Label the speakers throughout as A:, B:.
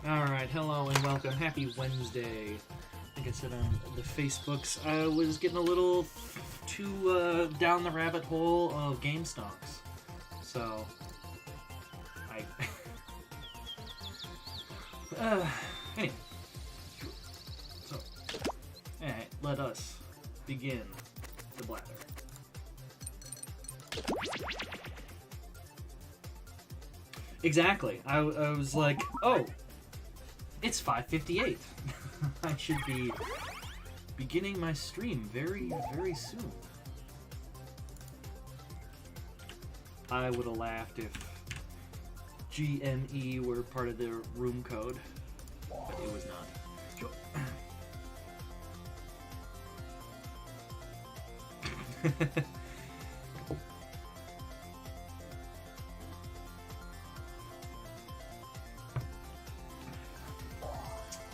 A: Alright, hello and welcome. Happy Wednesday. Like I said on the Facebooks, I was getting a little too down the rabbit hole of game stocks. So, anyway. So, alright, let us begin the blather. Exactly. I was like, oh, it's 5:58. I should be beginning my stream very, very soon. I would have laughed if GME were part of the room code, but it was not.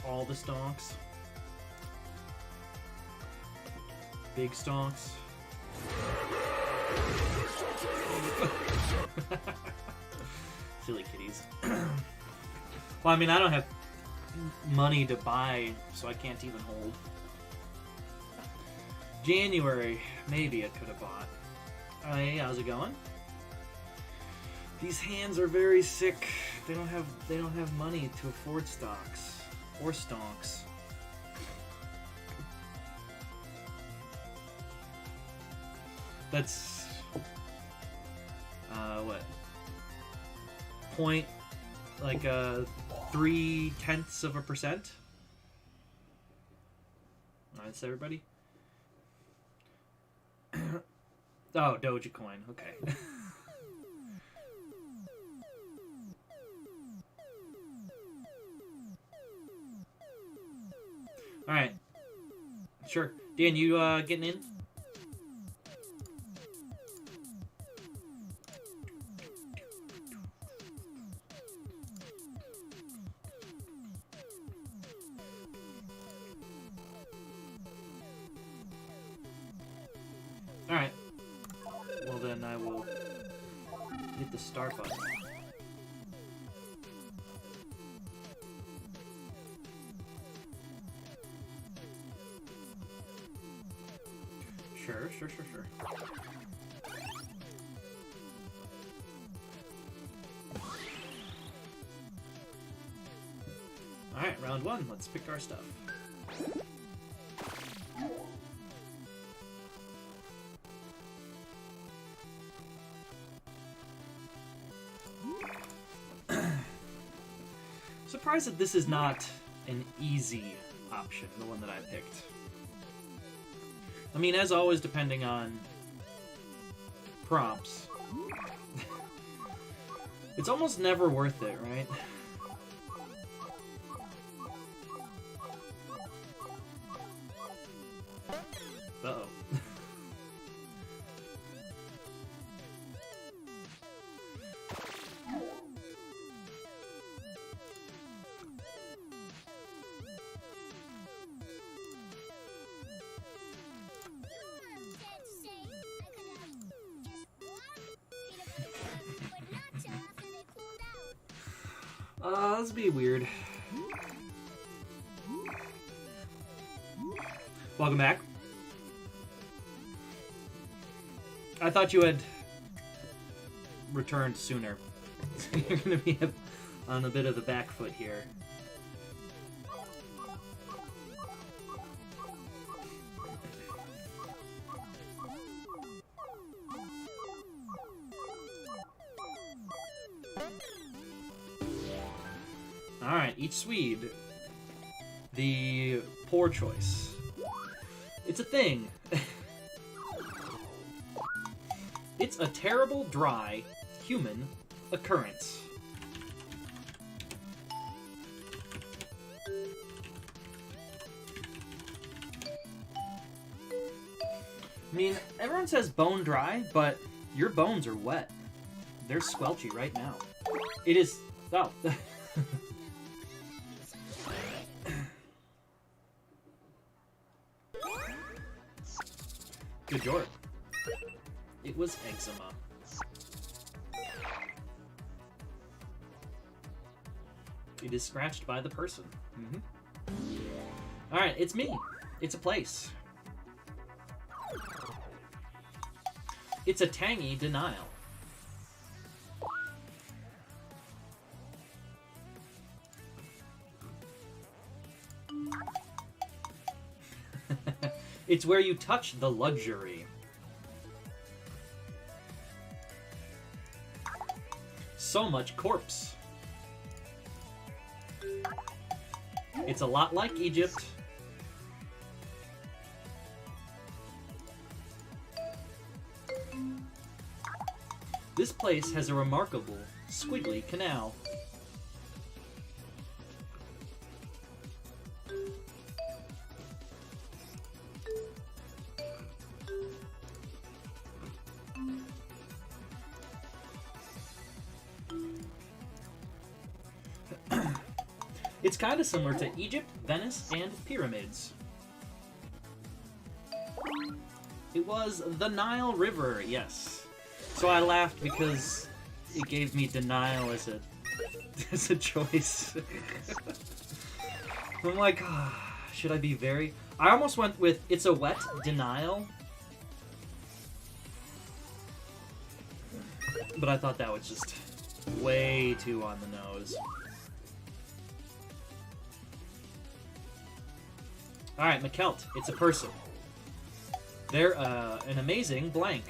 A: All the stonks. Big stonks. Silly kitties. Well, I mean, I don't have money to buy, so I can't even hold. January, maybe I could have bought. Hey, how's it going? These hands are very sick. They don't have money to afford stocks. Or stonks. That's what? Point like 0.3%. That's everybody. Oh, Dogecoin. Okay. Alright. Sure. Dan, you getting in? Alright. Well then I will hit the start button. Sure. Alright, round one. Let's pick our stuff. Surprised that this is not an easy option, the one that I picked. I mean, as always, depending on prompts. It's almost never worth it, right? Uh-oh. This be weird. Welcome back. I thought you had returned sooner. You're gonna be on a bit of the back foot here. Alright, each Swede. The poor choice. It's a thing. It's a terrible, dry, human occurrence. I mean, everyone says bone dry, but your bones are wet. They're squelchy right now. It is... Oh. Good job. It was eczema. It is scratched by the person. Alright, it's me. It's a place. It's a tangy denial. It's where you touch the luxury. So much corpse. It's a lot like Egypt. This place has a remarkable, squiggly canal. It's kind of similar to Egypt, Venice, and pyramids. It was the Nile River, yes. So I laughed because it gave me denial as a choice. I'm like, should I be very... I almost went with it's a wet denial. But I thought that was just way too on the nose. Alright, McKelt. It's a person. They're an amazing blank.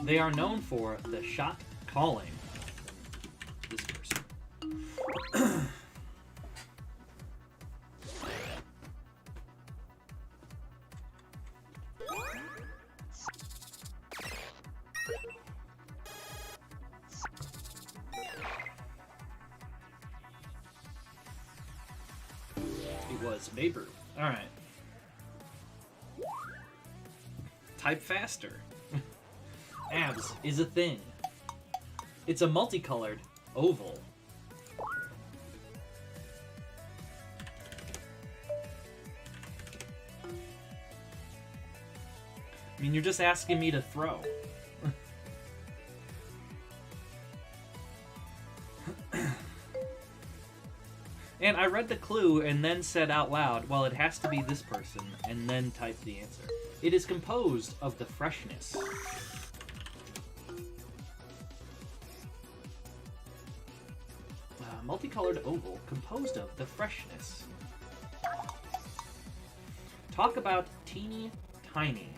A: They are known for the shot calling. This person. It was Vapor. Alright. Type faster. Abs is a thing. It's a multicolored oval. I mean, you're just asking me to throw. And I read the clue and then said out loud, well, it has to be this person, and then typed the answer. It is composed of the freshness. Multicolored oval composed of the freshness. Talk about teeny tiny.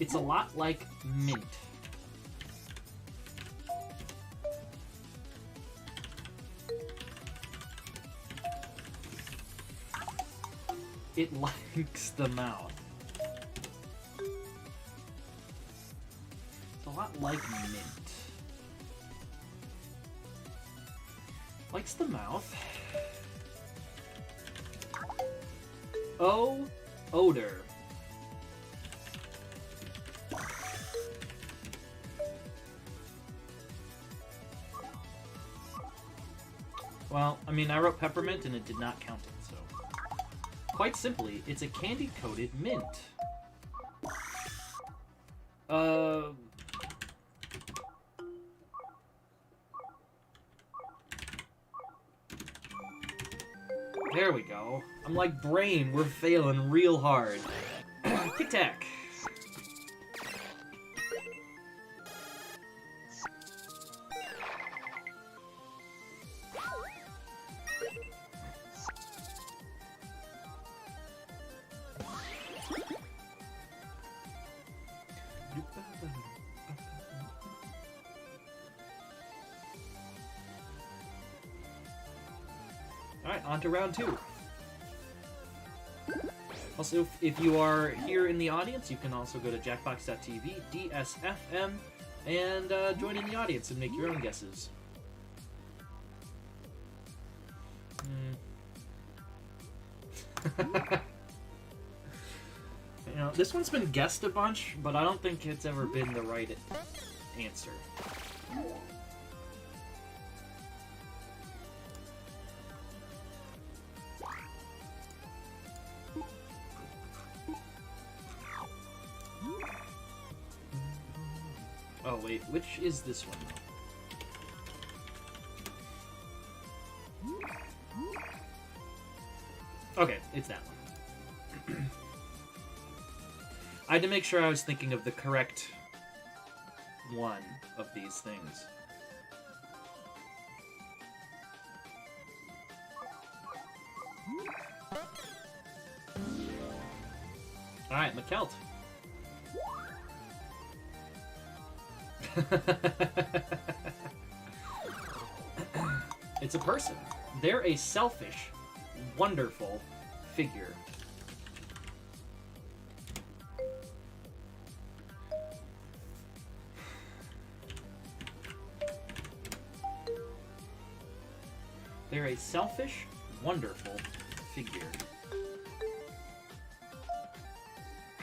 A: It's a lot like mint. It likes the mouth. It's a lot like mint. Likes the mouth. Oh, odor. Well, I mean, I wrote peppermint and it did not count it, so... Quite simply, it's a candy-coated mint. There we go. I'm like, brain, we're failing real hard. Tic-tac. Alright, on to round two. Also, if you are here in the audience, you can also go to jackbox.tv, DSFM, and join in the audience and make your own guesses. You know, this one's been guessed a bunch, but I don't think it's ever been the right answer. Oh wait, which is this one though? Okay, it's that one. I had to make sure I was thinking of the correct one of these things. Alright, McKelt. It's a person. They're a selfish, wonderful figure. They're a selfish, wonderful figure.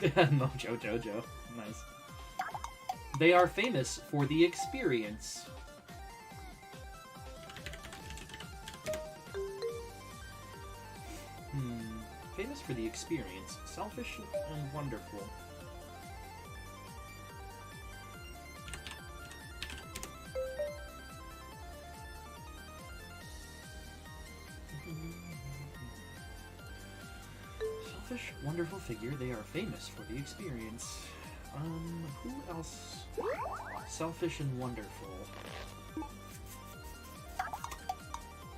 A: Mojo Jojo. Nice. They are famous for the experience. Famous for the experience. Selfish and wonderful. Selfish, wonderful figure. They are famous for the experience. Who else? Selfish and wonderful.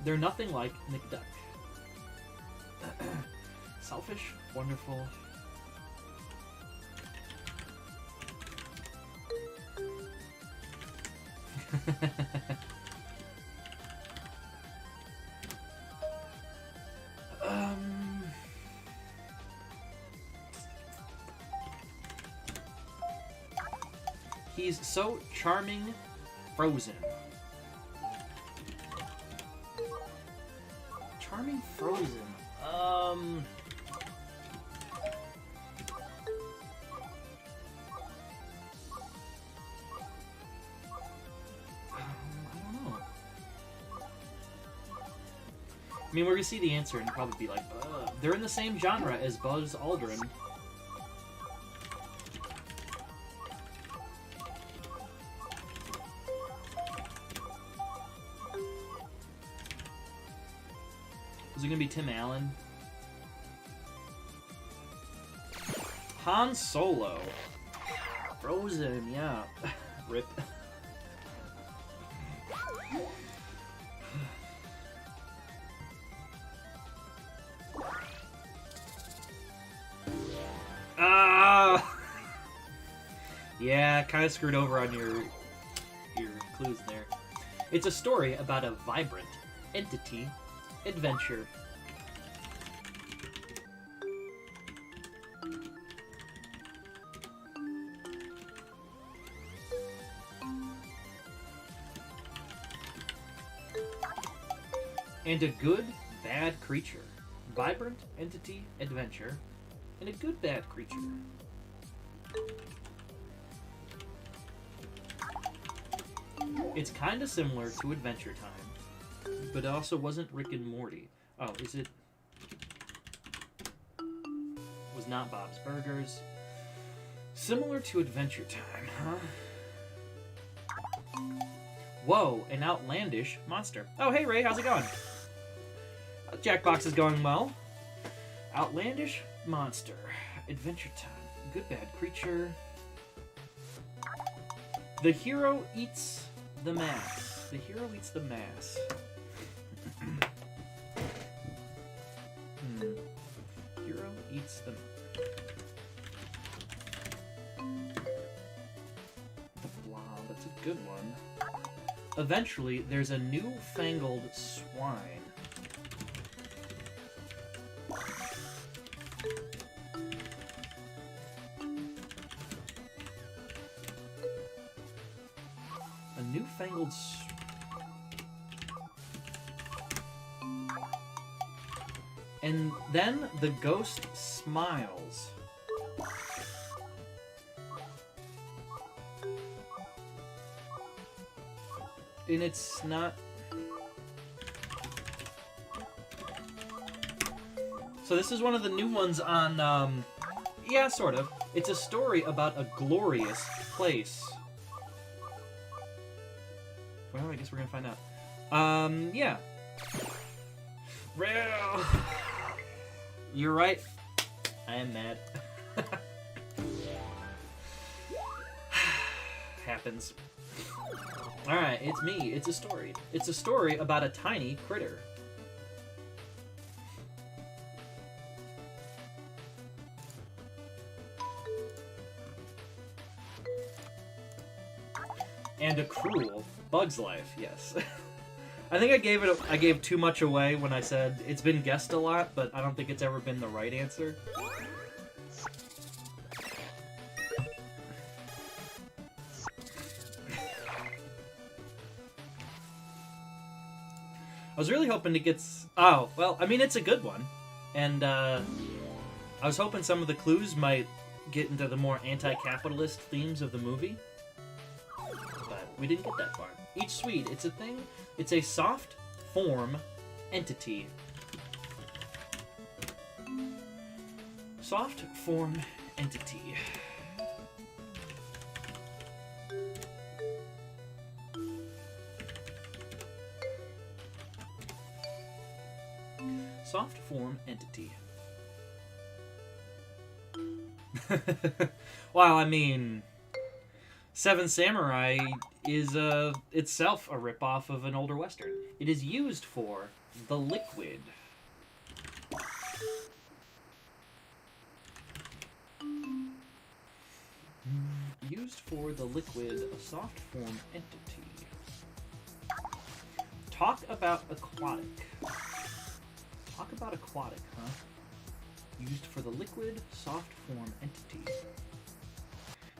A: They're nothing like McDuck. Selfish, wonderful. He's so charming, frozen. Charming, frozen. I don't know. I mean, we're gonna see the answer and probably be like, they're in the same genre as Buzz Aldrin. Is it gonna be Tim Allen? Han Solo. Frozen, yeah. Rip. Ah! Yeah, kind of screwed over on your clues there. It's a story about a vibrant entity adventure. And a good, bad creature. Vibrant entity adventure. And a good, bad creature. It's kind of similar to Adventure Time, but it also wasn't Rick and Morty. Oh, is it? Was not Bob's Burgers. Similar to Adventure Time, huh? Whoa, an outlandish monster. Oh, hey Ray, how's it going? Jackbox is going well. Outlandish monster. Adventure Time. Good, bad creature. The hero eats the mass. The hero eats the mass. Hero eats the blob. That's a good one. Eventually, there's a newfangled swine. A newfangled And then the ghost smiles. And it's not... So this is one of the new ones on, yeah, sort of. It's a story about a glorious place. Well, I guess we're gonna find out. Yeah. You're right. I am mad. Happens. Alright, it's me. It's a story. It's a story about a tiny critter. And a cruel Bug's Life, yes. I think I gave too much away when I said it's been guessed a lot, but I don't think it's ever been the right answer. I was really hoping to get... Oh, well, I mean, it's a good one. And, I was hoping some of the clues might get into the more anti-capitalist themes of the movie. But we didn't get that far. Each Swede, it's a thing... It's a soft form entity. Soft form entity. Soft form entity. Well, I mean, Seven Samurai is itself a ripoff of an older Western. It is used for the liquid. Used for the liquid, a soft form entity. Talk about aquatic. Talk about aquatic, huh? Used for the liquid, soft form entity.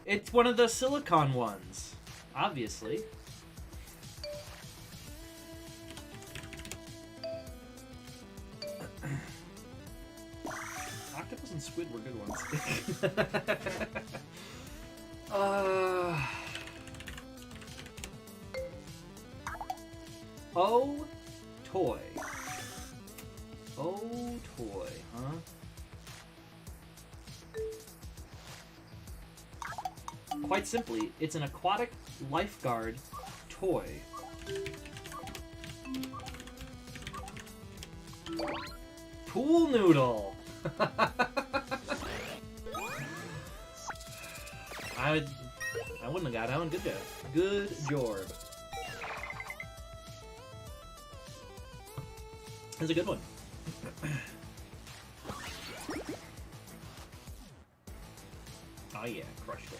A: It's one of the silicon ones, obviously. Octopus and squid were good ones. Oh, toy. Oh, toy, huh? Quite simply, it's an aquatic lifeguard toy. Pool noodle! I wouldn't have got that one. Good job. Good job. That's a good one. Oh yeah, crushed it.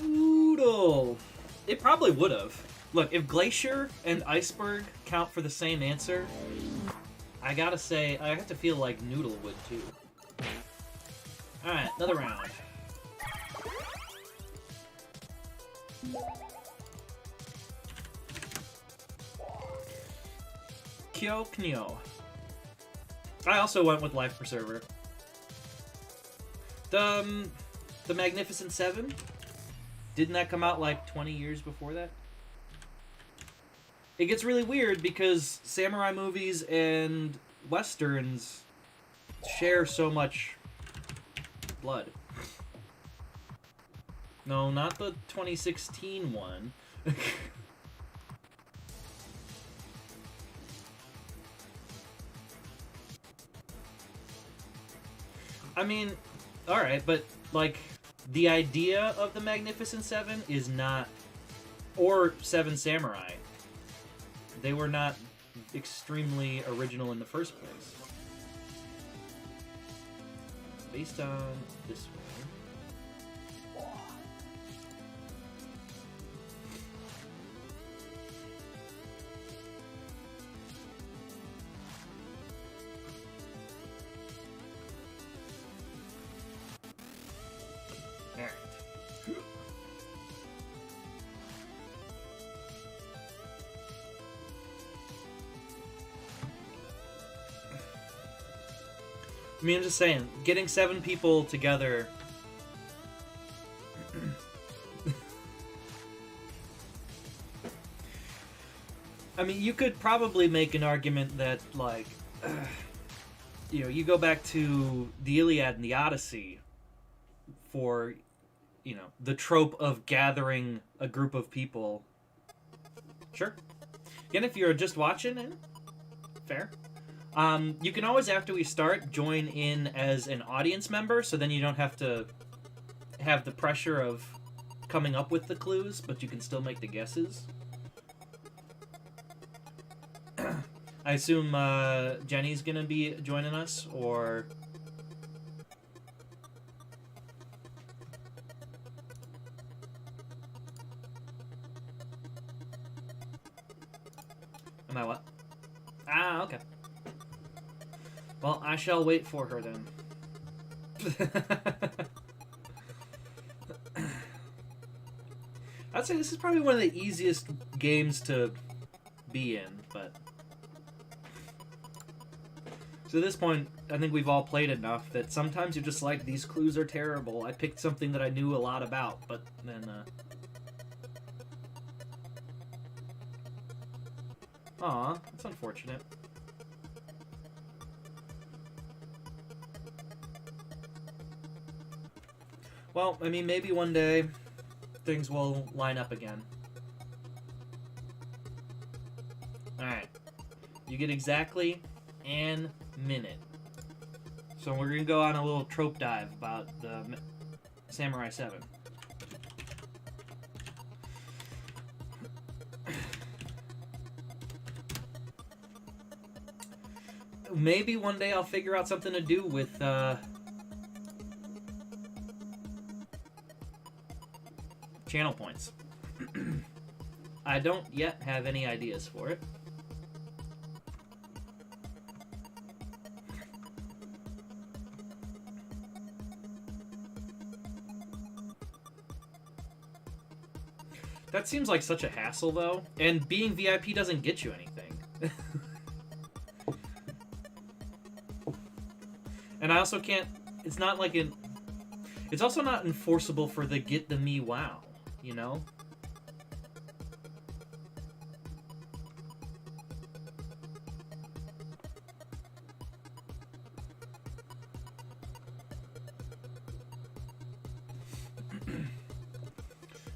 A: Noodle! It probably would have. Look, if Glacier and Iceberg count for the same answer, I gotta say, I have to feel like Noodle would too. Alright, another round. Kyo Knyo. I also went with Life Preserver. The Magnificent Seven? Didn't that come out like 20 years before that? It gets really weird because samurai movies and westerns share so much blood. No, not the 2016 one. I mean, alright, but, like, the idea of the Magnificent Seven is not... Or Seven Samurai. They were not extremely original in the first place. Based on this one. I mean, I'm just saying, getting 7 people together... I mean, you could probably make an argument that, like, you know, you go back to the Iliad and the Odyssey for, you know, the trope of gathering a group of people. Sure. Again, if you're just watching, fair. You can always, after we start, join in as an audience member, so then you don't have to have the pressure of coming up with the clues, but you can still make the guesses. I assume Jenny's gonna be joining us, or... Am I what? Ah, okay. Well, I shall wait for her then. I'd say this is probably one of the easiest games to be in, but... So at this point, I think we've all played enough that sometimes you're just like, these clues are terrible. I picked something that I knew a lot about, but then, Aw, that's unfortunate. Well, I mean, maybe one day things will line up again. Alright. You get exactly an minute. So we're going to go on a little trope dive about the Samurai 7. Maybe one day I'll figure out something to do with, channel points. I don't yet have any ideas for it. That seems like such a hassle, though. And being VIP doesn't get you anything. And I also can't... It's not like an... It's also not enforceable for the get the me wow, you know?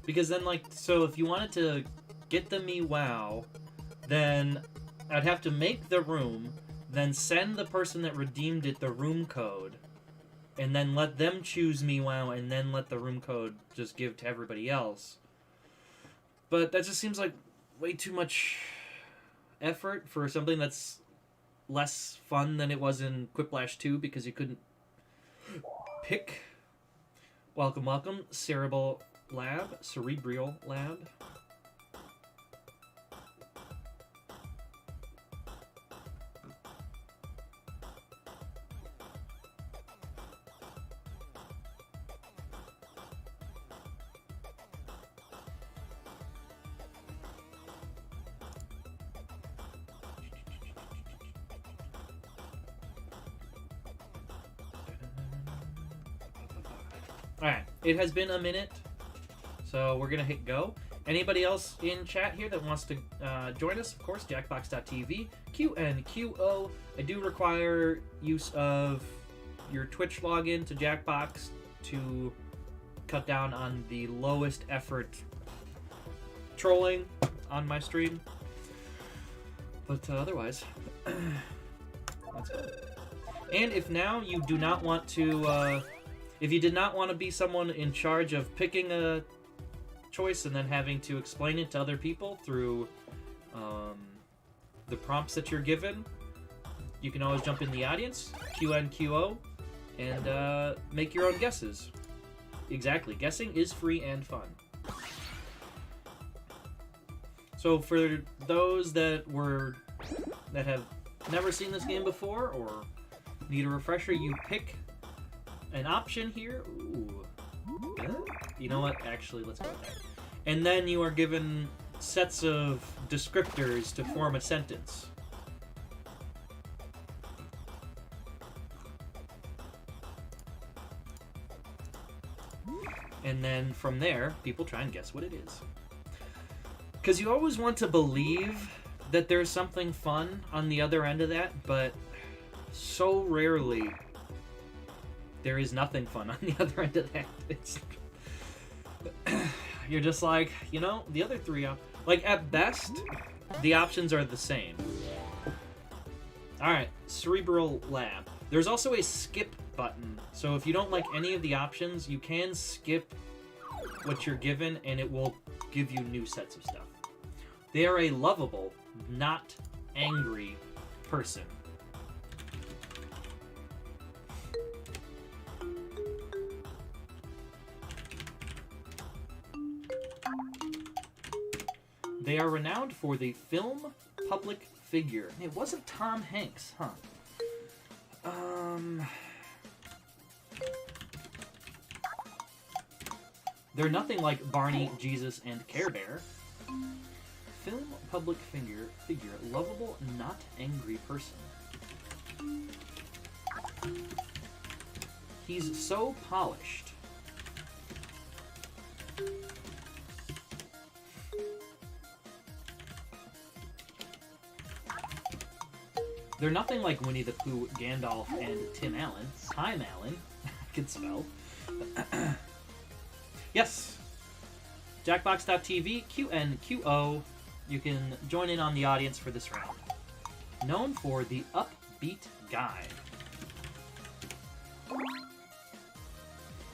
A: Because then, like, so if you wanted to get the me wow, then I'd have to make the room, then send the person that redeemed it the room code, and then let them choose me wow, and then let the room code just give to everybody else. But that just seems like way too much effort for something that's less fun than it was in Quiplash 2, because you couldn't pick. Welcome, welcome, Cerebral Lab. Alright, it has been a minute, so we're gonna hit go. Anybody else in chat here that wants to join us, of course, jackbox.tv, QNQO. I do require use of your Twitch login to Jackbox to cut down on the lowest effort trolling on my stream. But otherwise, that's good. And if now you do not want to, if you did not want to be someone in charge of picking a choice and then having to explain it to other people through the prompts that you're given, you can always jump in the audience, QNQO, and make your own guesses. Exactly, guessing is free and fun. So for those that have never seen this game before or need a refresher, you pick an option here. Ooh. You know what? Actually, let's go with that. And then you are given sets of descriptors to form a sentence. And then from there, people try and guess what it is. Because you always want to believe that there's something fun on the other end of that, but so rarely there is nothing fun on the other end of that. It's you're just like, you know, the other three like at best the options are the same. Alright, Cerebral Lab. There's also a skip button, so if you don't like any of the options, you can skip what you're given and it will give you new sets of stuff. They are a lovable, not angry person. They are renowned for the film public figure. It wasn't Tom Hanks, huh? They're nothing like Barney, Jesus, and Care Bear. Film public figure, lovable, not angry person. He's so polished. They're nothing like Winnie the Pooh, Gandalf, and Tim Allen. Time Allen. I can spell. Yes. Jackbox.tv, QNQO. You can join in on the audience for this round. Known for the upbeat guy.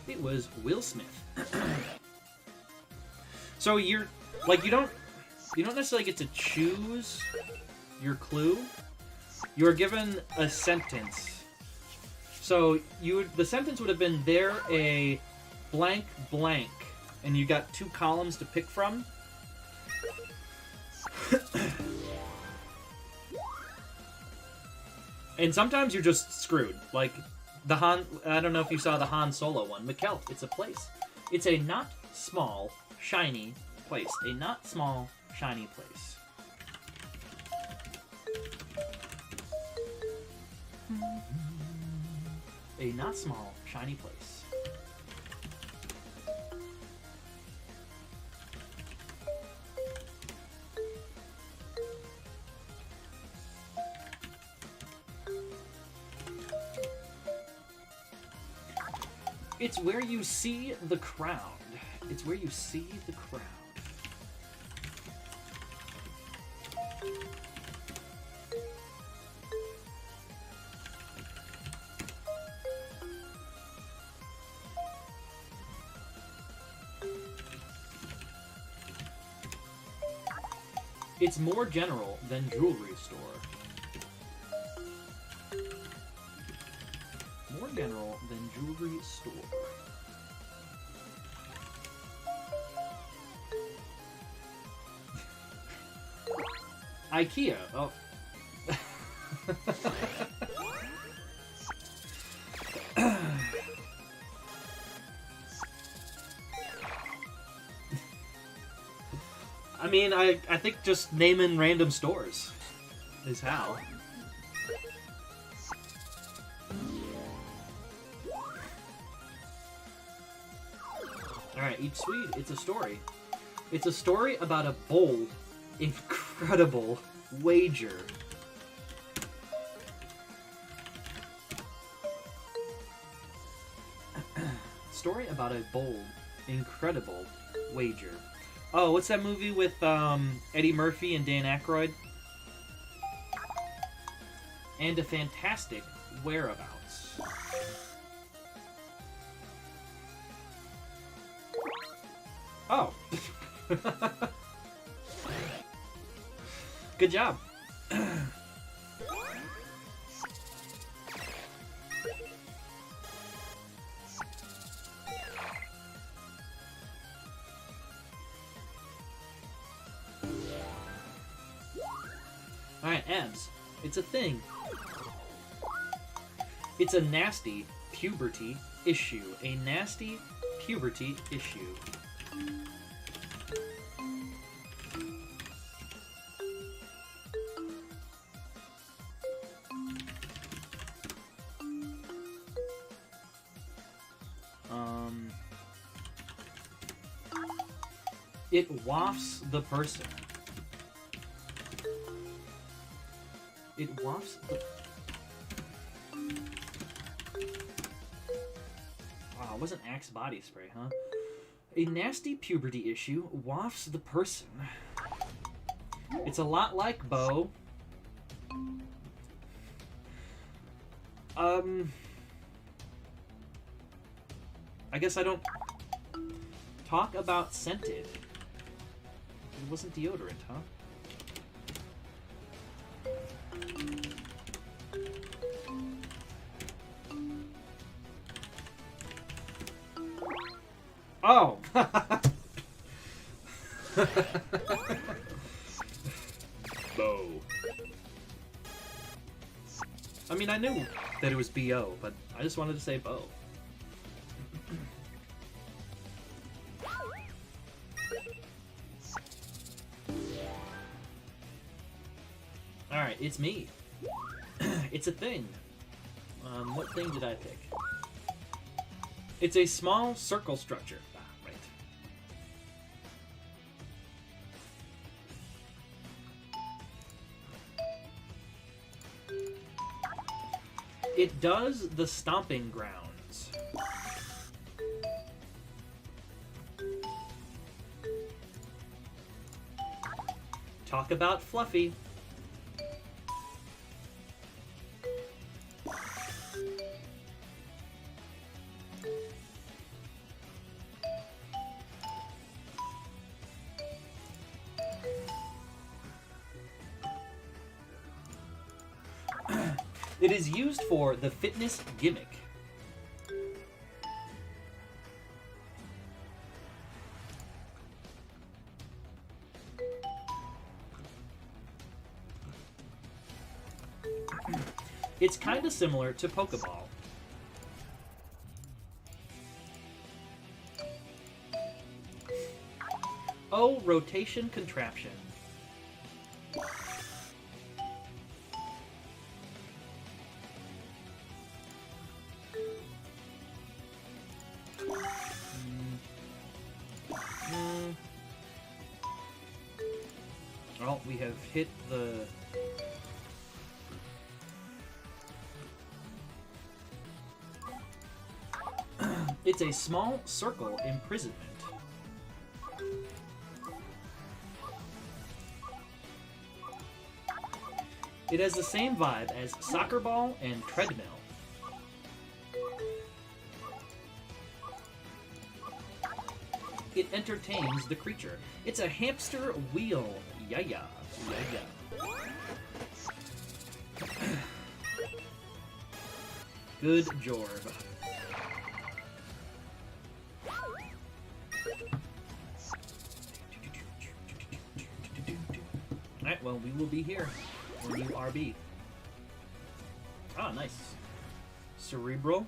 A: It was Will Smith. So you're like you don't necessarily get to choose your clue. You are given a sentence. So the sentence would have been there a blank blank, and you got 2 columns to pick from. And sometimes you're just screwed. Like I don't know if you saw the Han Solo one. Mikkel, it's a place. It's a not small, shiny place. A not small, shiny place. A not small, shiny place. It's where you see the crowd. It's where you see the crowd. It's more general than jewelry store. More general than jewelry store. IKEA. Oh. I mean, I think just naming random stores is how. Alright, each Swede, it's a story. It's a story about a bold, incredible wager. Story about a bold, incredible wager. Oh, what's that movie with Eddie Murphy and Dan Aykroyd? And a fantastic whereabouts. Oh. Good job. Alright, abs. It's a thing. It's a nasty puberty issue. A nasty puberty issue. It wafts the person. It wafts the... Wow, it wasn't Axe body spray, huh? A nasty puberty issue wafts the person. It's a lot like Bo. I guess I don't talk about scented. It wasn't deodorant, huh? Oh! Bo. I mean, I knew that it was B.O., but I just wanted to say Bo. Alright, it's me. It's a thing. What thing did I pick? It's a small circle structure. Ah, right. It does the stomping grounds. Talk about fluffy. It is used for the fitness gimmick. It's kind of similar to Pokeball. Oh, rotation contraption. Well, we have hit the... It's a small circle imprisonment. It has the same vibe as soccer ball and treadmill. It entertains the creature. It's a hamster wheel. Yeah, yeah. Yeah, yeah. Good Jorb. Alright, well, we will be here when you RB. Ah, nice. Cerebral.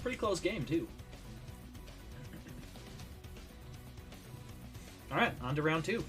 A: Pretty close game, too. Alright, on to round 2.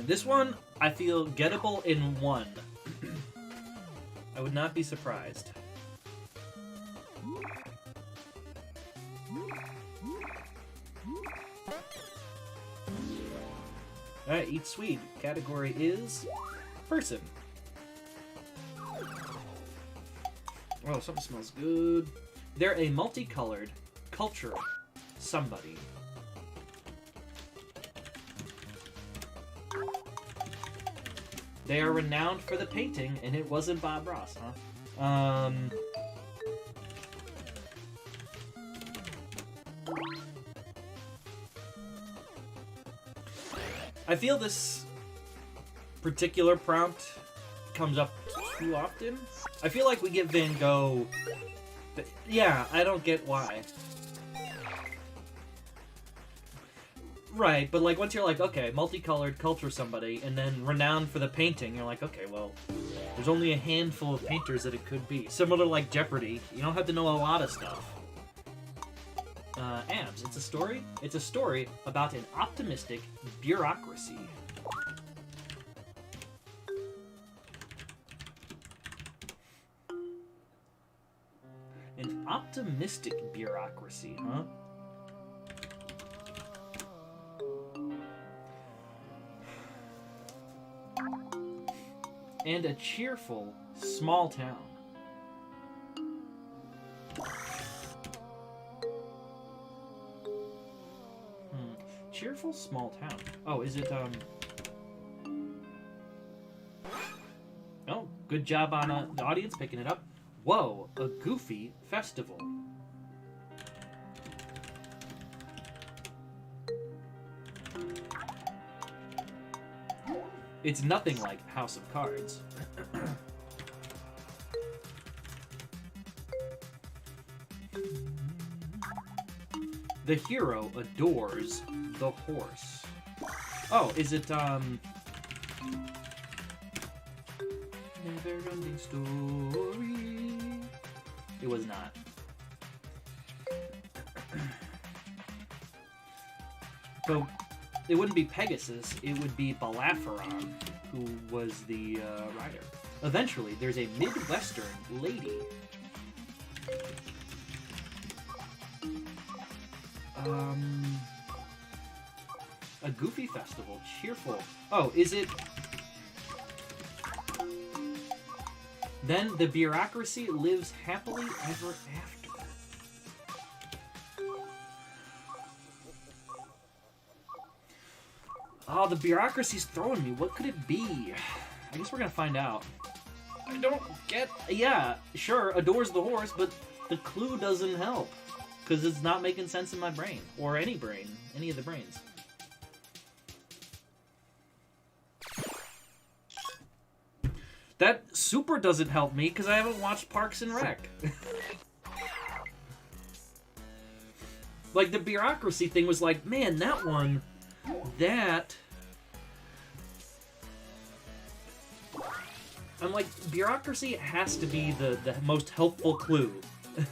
A: This one, I feel gettable in 1. I would not be surprised. Alright, eat sweet. Category is person. Oh, something smells good. They're a multicolored culture somebody. They are renowned for the painting, and it wasn't Bob Ross, huh? I feel this particular prompt comes up too often. I feel like we get Van Gogh, but yeah, I don't get why. Right, but like once you're like, okay, multicolored culture somebody, and then renowned for the painting, you're like, okay, well, there's only a handful of painters that it could be. Similar to like Jeopardy, you don't have to know a lot of stuff. Abs, it's a story? It's a story about an optimistic bureaucracy. An optimistic bureaucracy, huh? And a cheerful small town. Cheerful small town. Oh, is it, Oh, good job on the audience picking it up. Whoa, a goofy festival. It's nothing like House of Cards. The hero adores the horse. Oh, is it, Never-ending story? It was not. So, it wouldn't be Pegasus, it would be Bellerophon, who was the rider. Eventually, there's a Midwestern lady. A goofy festival, cheerful. Oh, is it... Then the bureaucracy lives happily ever after. Oh, the bureaucracy's throwing me. What could it be? I guess we're gonna find out. I don't get... Yeah, sure, adores the horse, but the clue doesn't help. Because it's not making sense in my brain. Or any brain. Any of the brains. That super doesn't help me because I haven't watched Parks and Rec. Like, the bureaucracy thing was like, man, that one, that... I'm like, bureaucracy has to be the most helpful clue. And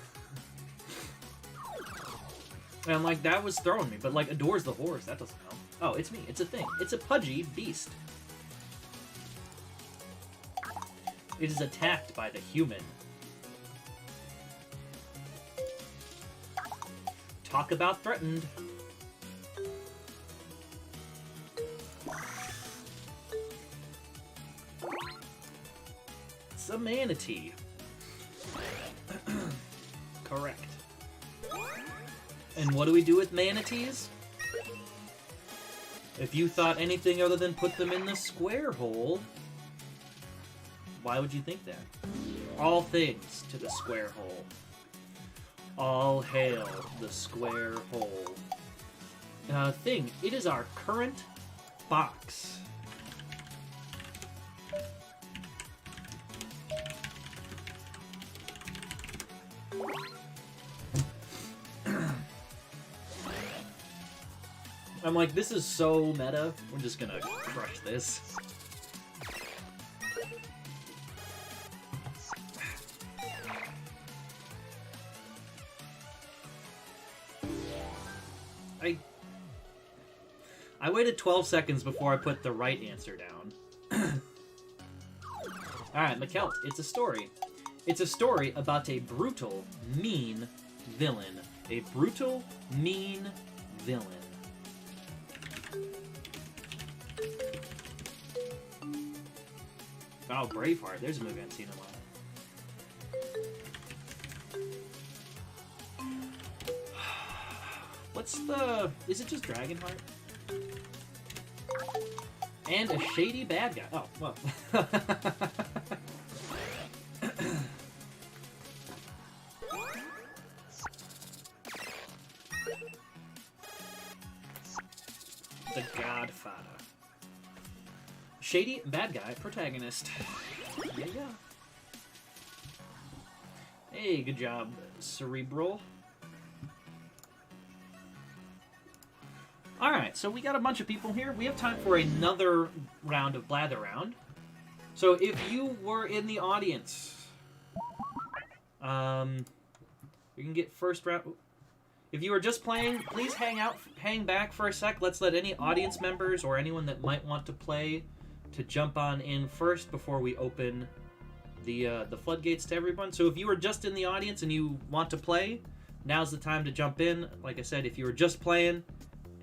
A: I'm like, that was throwing me, but like, adores the horse, that doesn't help. Oh, it's me, it's a thing. It's a pudgy beast. It is attacked by the human. Talk about threatened. It's a manatee. Correct. And what do we do with manatees? If you thought anything other than put them in the square hole, why would you think that? All things to the square hole. All hail the square hole. Thing, it is our current box. I'm like, this is so meta. We're just gonna crush this. I waited 12 seconds before I put the right answer down. Alright, McKelt, it's a story. It's a story about a brutal, mean villain. A brutal, mean villain. Oh, Braveheart. There's a movie I haven't seen in a while. What's the... Is it just Dragonheart? And a shady bad guy. Oh, well. The Godfather. Shady bad guy protagonist. There you go. Hey, good job, Cerebral. Alright. Alright, so we got a bunch of people here. We have time for another round of Blather Round. So if you were in the audience, you can get first round. If you were just playing, please hang back for a sec. Let's let any audience members or anyone that might want to play to jump on in first before we open the floodgates to everyone. So if you were just in the audience and you want to play, now's the time to jump in. Like I said, if you were just playing,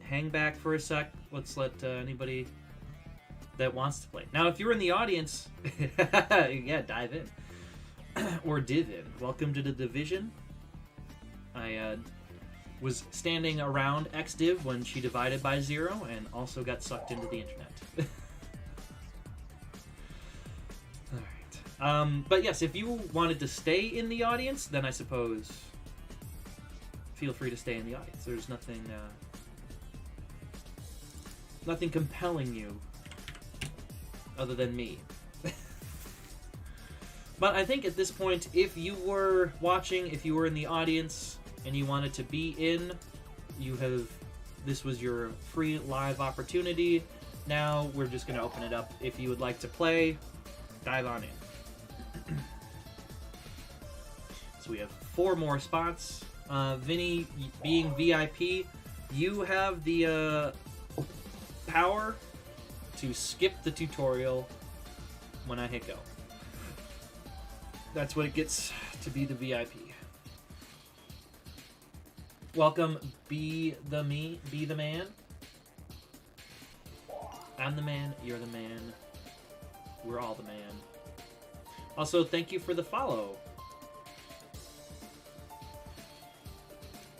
A: hang back for a sec. Let's let anybody that wants to play. Now, if you're in the audience, yeah, dive in. Or div in. Welcome to the division. I was standing around XDiv when she divided by 0 and also got sucked into the internet. Alright. But yes, if you wanted to stay in the audience, then I suppose feel free to stay in the audience. There's nothing nothing compelling you other than me. But I think at this point, if you were watching, if you were in the audience and you wanted to be in, this was your free live opportunity. Now we're just going to open it up. If you would like to play, dive on in. So we have 4 more spots. Vinny, being VIP, you have the power to skip the tutorial when I hit go. That's what it gets to be the VIP. Welcome, be the man. I'm the man, you're the man, we're all the man. Also, thank you for the follow.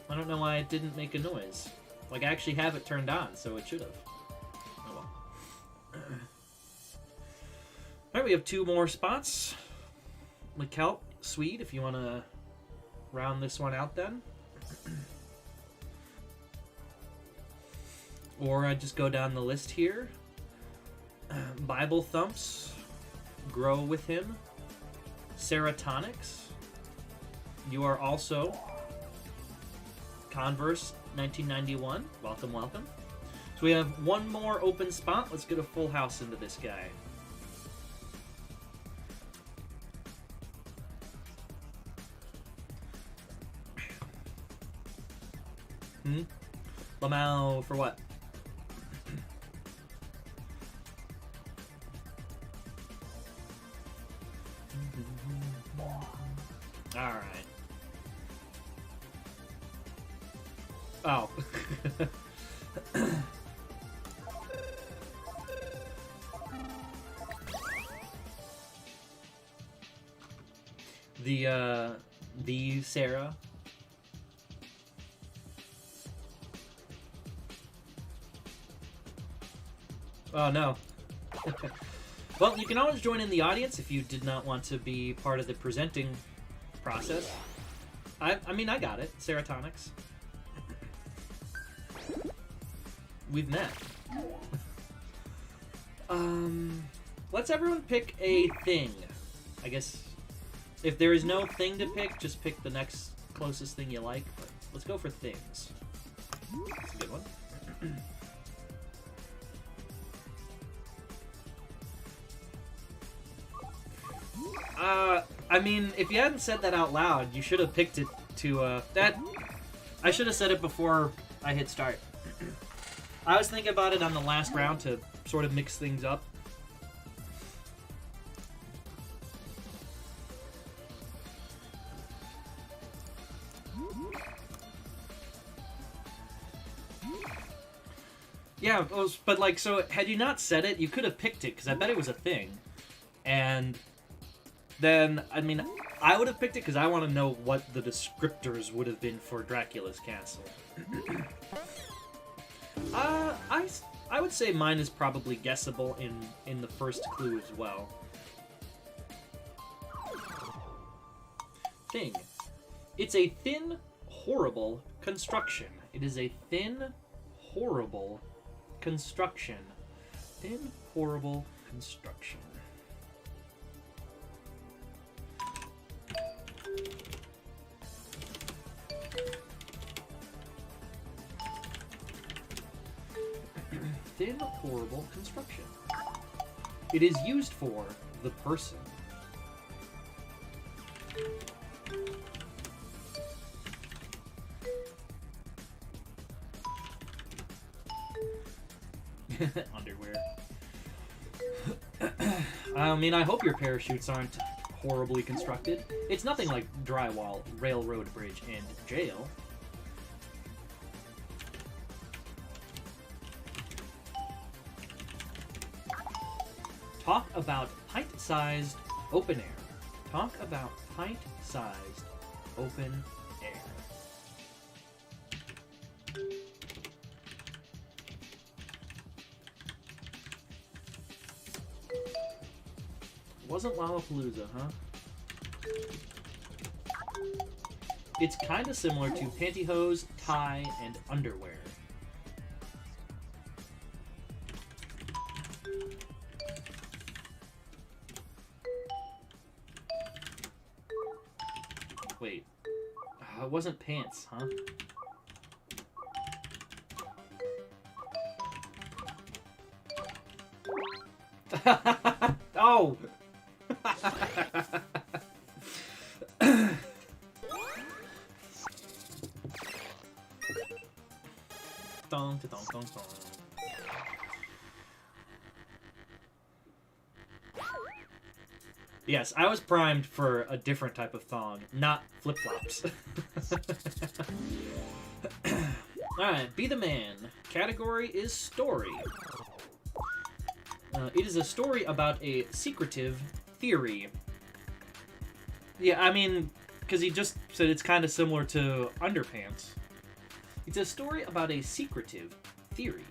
A: I don't know why it didn't make a noise. Like, I actually have it turned on, so it should have. Oh well. Alright, we have 2 more spots. McKelp, Swede, if you want to round this one out then. Or I just go down the list here. Bible Thumps, Grow with Him, Serotonix. You are also Converse 1991. Welcome, welcome. So we have 1 more open spot. Let's get a full house into this guy. Lamau for what? Alright. Oh. The Sarah. Oh no. Well, you can always join in the audience if you did not want to be part of the presenting process. I mean, I got it. Serotonix. We've met. Let's everyone pick a thing. I guess if there is no thing to pick, just pick the next closest thing you like. But let's go for things. That's a good one. I mean, if you hadn't said that out loud, you should have picked it to, that... I should have said it before I hit start. I was thinking about it on the last round to sort of mix things up. Yeah, but like, so had you not said it, you could have picked it, because I bet it was a thing. And then, I mean, I would have picked it because I want to know what the descriptors would have been for Dracula's castle. I would say mine is probably guessable in the first clue as well. Thing. It's a thin, horrible construction. It is a thin, horrible construction. Thin, horrible construction. thin, horrible construction. It is used for the person. Underwear. I mean, I hope your parachutes aren't horribly constructed. It's nothing like drywall, railroad bridge, and jail. Talk about pint-sized open air. Talk about pint-sized open air. Wasn't Lollapalooza, huh? It's kind of similar to pantyhose, tie, and underwear. Wait. It wasn't pants, huh? Oh! Dong, dong, dong, dong. Yes, I was primed for a different type of thong, not flip-flops. Alright, be the man. Category is story. It is a story about a secretive theory. Yeah, I mean, because he just said it's kind of similar to underpants. It's a story about a secretive theory.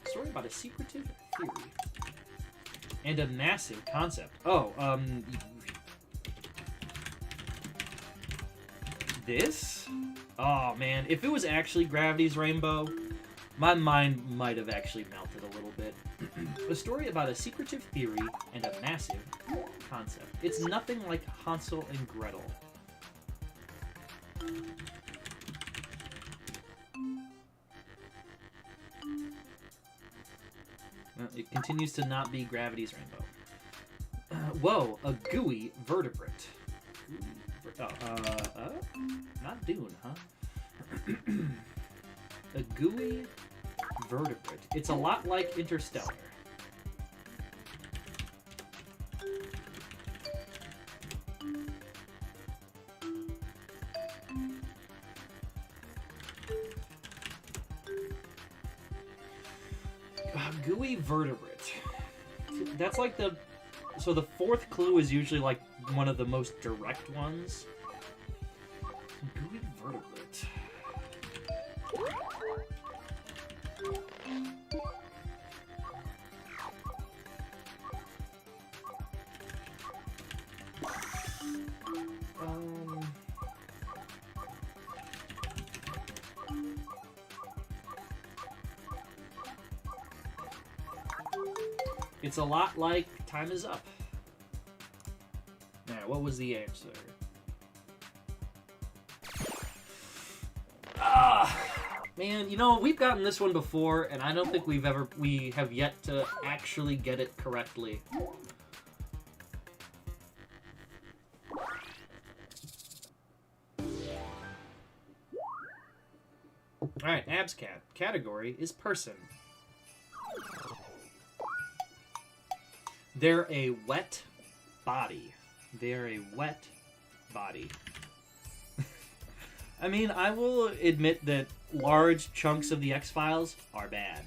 A: Story about a secretive theory. And a massive concept. Oh, this? Oh, man. If it was actually Gravity's Rainbow, my mind might have actually melted a little bit. A story about a secretive theory and a massive concept. It's nothing like Hansel and Gretel. It continues to not be Gravity's Rainbow. Whoa, a gooey vertebrate. Not Dune, huh? A gooey vertebrate. It's a lot like Interstellar. Gooey vertebrate. That's like the... So the fourth clue is usually like one of the most direct ones. Gooey vertebrate. It's a lot like Time Is Up. Now, what was the answer? Man, you know, we've gotten this one before, and I don't think we have yet to actually get it correctly. Alright, AbsCat. Category is person. They're a wet body. They're a wet body. I mean, I will admit that large chunks of the X-Files are bad.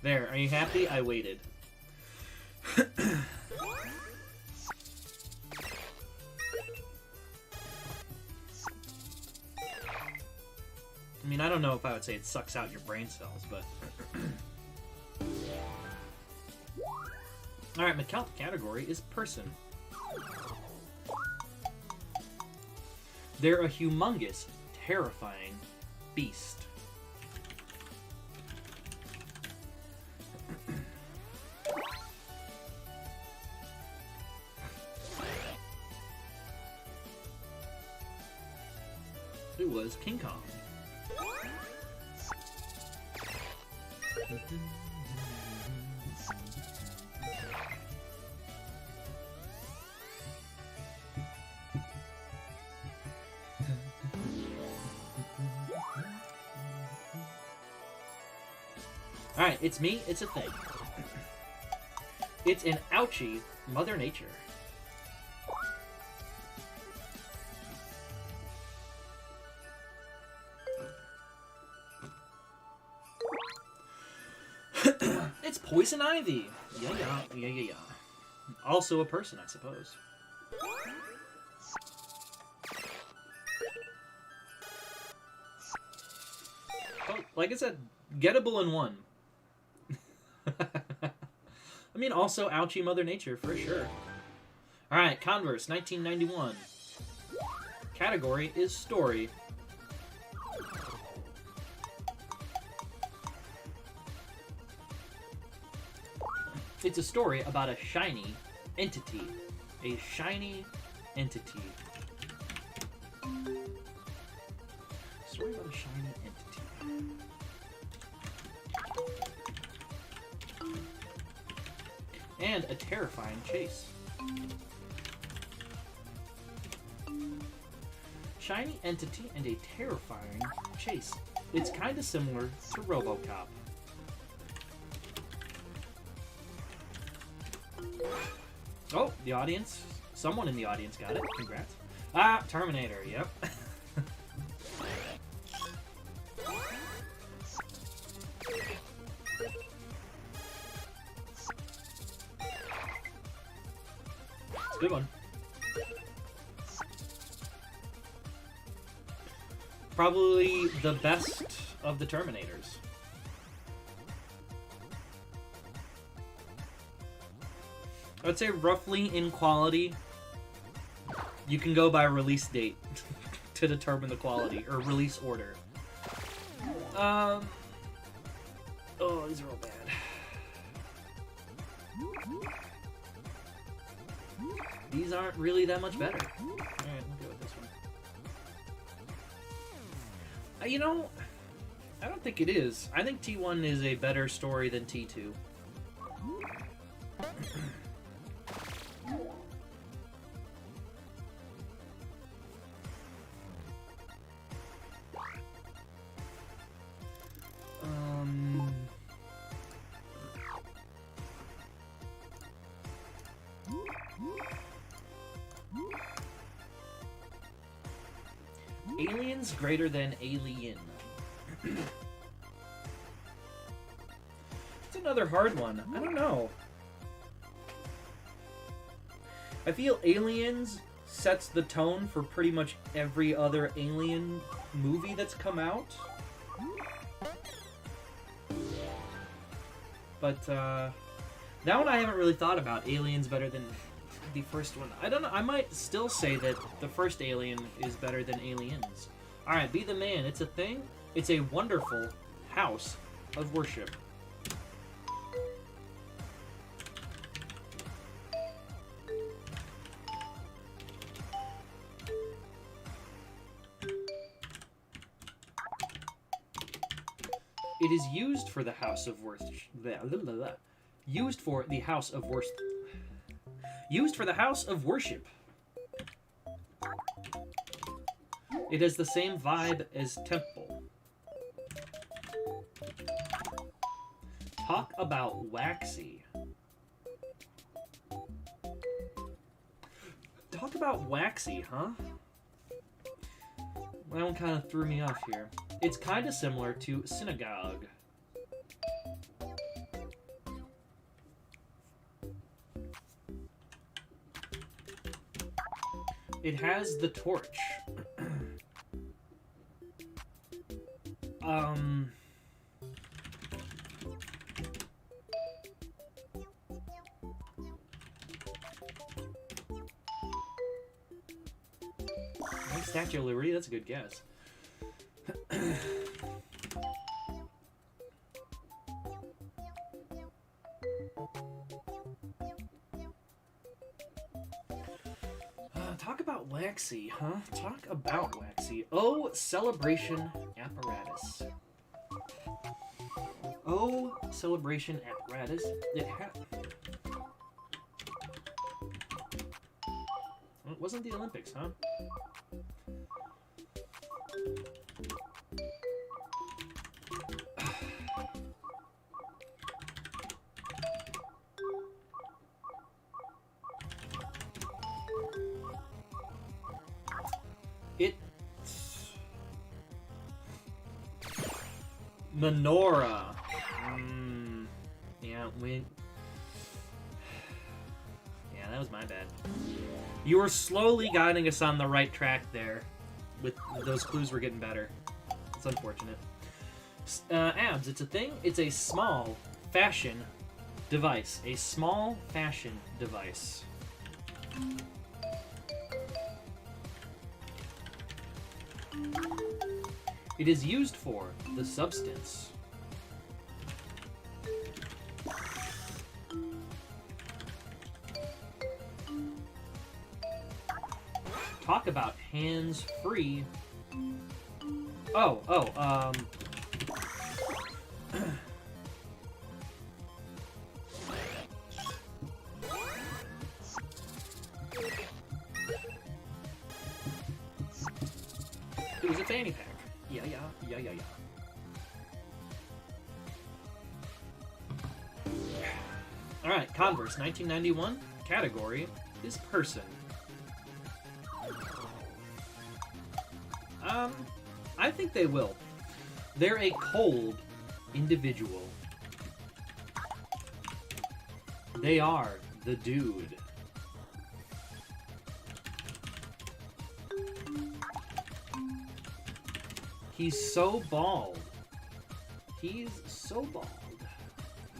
A: There, are you happy? I waited. I mean, I don't know if I would say it sucks out your brain cells, but... Alright, McCall category is person. They're a humongous, terrifying beast. It was King Kong. Alright, it's me, it's a thing. It's an ouchie Mother Nature. It's Poison Ivy. Yeah. Also a person, I suppose. Oh, like I said, gettable in one. I mean, also ouchie Mother Nature, for sure. Alright, Converse, 1991. Category is story. It's a story about a shiny entity. A shiny entity. Story about a shiny entity. And a terrifying chase. Shiny entity and a terrifying chase. It's kind of similar to RoboCop. Oh, the audience. Someone in the audience got it. Congrats. Ah, Terminator, yep. Good one. Probably the best of the Terminators. I would say roughly in quality, you can go by release date to determine the quality, or release order. Oh, these are all bad. These aren't really that much better. Alright, we'll go with this one. You know, I don't think it is. I think T1 is a better story than T2. Aliens greater than Alien. It's another hard one. I don't know. I feel Aliens sets the tone for pretty much every other Alien movie that's come out. But, that one I haven't really thought about. Aliens better than the first one. I don't know. I might still say that the first Alien is better than Aliens. Alright, Be the Man. It's a thing. It's a wonderful house of worship. It is used for the house of worship. Used for the house of worship. Used for the house of worship. It has the same vibe as temple. Talk about waxy. Talk about waxy, huh? That one kind of threw me off here. It's kind of similar to synagogue. It has the torch. Statue of Liberty, that's a good guess. Talk about Waxy, huh? Talk about Waxy. Oh, celebration apparatus. Oh, celebration apparatus. It wasn't the Olympics, huh? Menorah. Yeah, yeah, that was my bad. You were slowly guiding us on the right track there. With those clues were getting better. It's unfortunate. Abs, it's a thing. It's a small fashion device. A small fashion device. It is used for the substance. Talk about hands-free. It was a fanny pack. Yeah. Alright, Converse, 1991. Category is person. I think they will. They're a cold individual. They are the dude. He's so bald. He's so bald.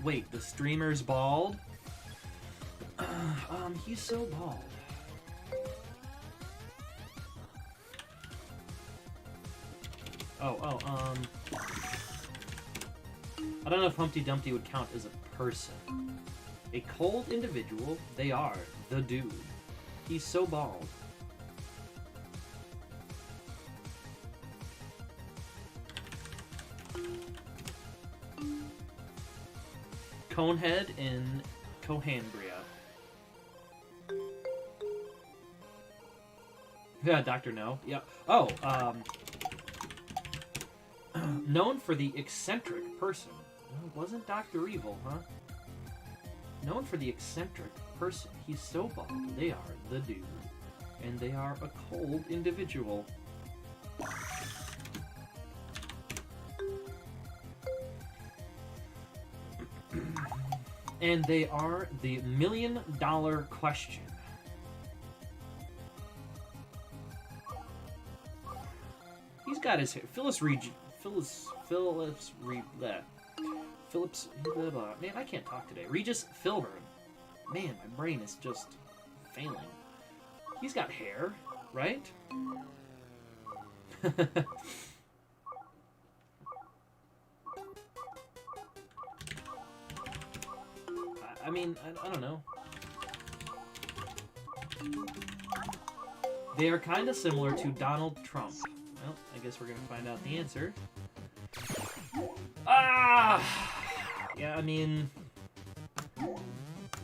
A: Wait, the streamer's bald? He's so bald. I don't know if Humpty Dumpty would count as a person. A cold individual, they are the dude. He's so bald. Conehead in Cohambria. Yeah, Dr. No. Yeah. Oh, known for the eccentric person. Well, it wasn't Dr. Evil, huh? Known for the eccentric person. He's so bald. They are the dude. And they are a cold individual. And they are the $1 million question. He's got his hair. Phyllis, man, I can't talk today. Regis Philbin. Man, my brain is just failing. He's got hair, right? I mean, I don't know. They are kind of similar to Donald Trump. Well, I guess we're gonna find out the answer. Yeah, I mean...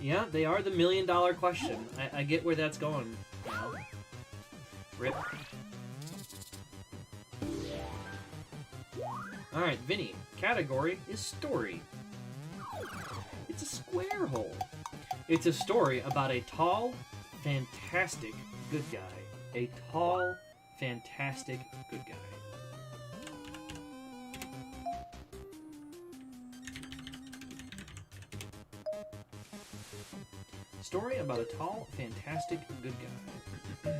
A: Yeah, they are the $1 million question. I get where that's going now. Rip. Alright, Vinny. Category is story. It's a square hole. It's a story about a tall, fantastic good guy. A tall, fantastic good guy. Story about a tall, fantastic good guy.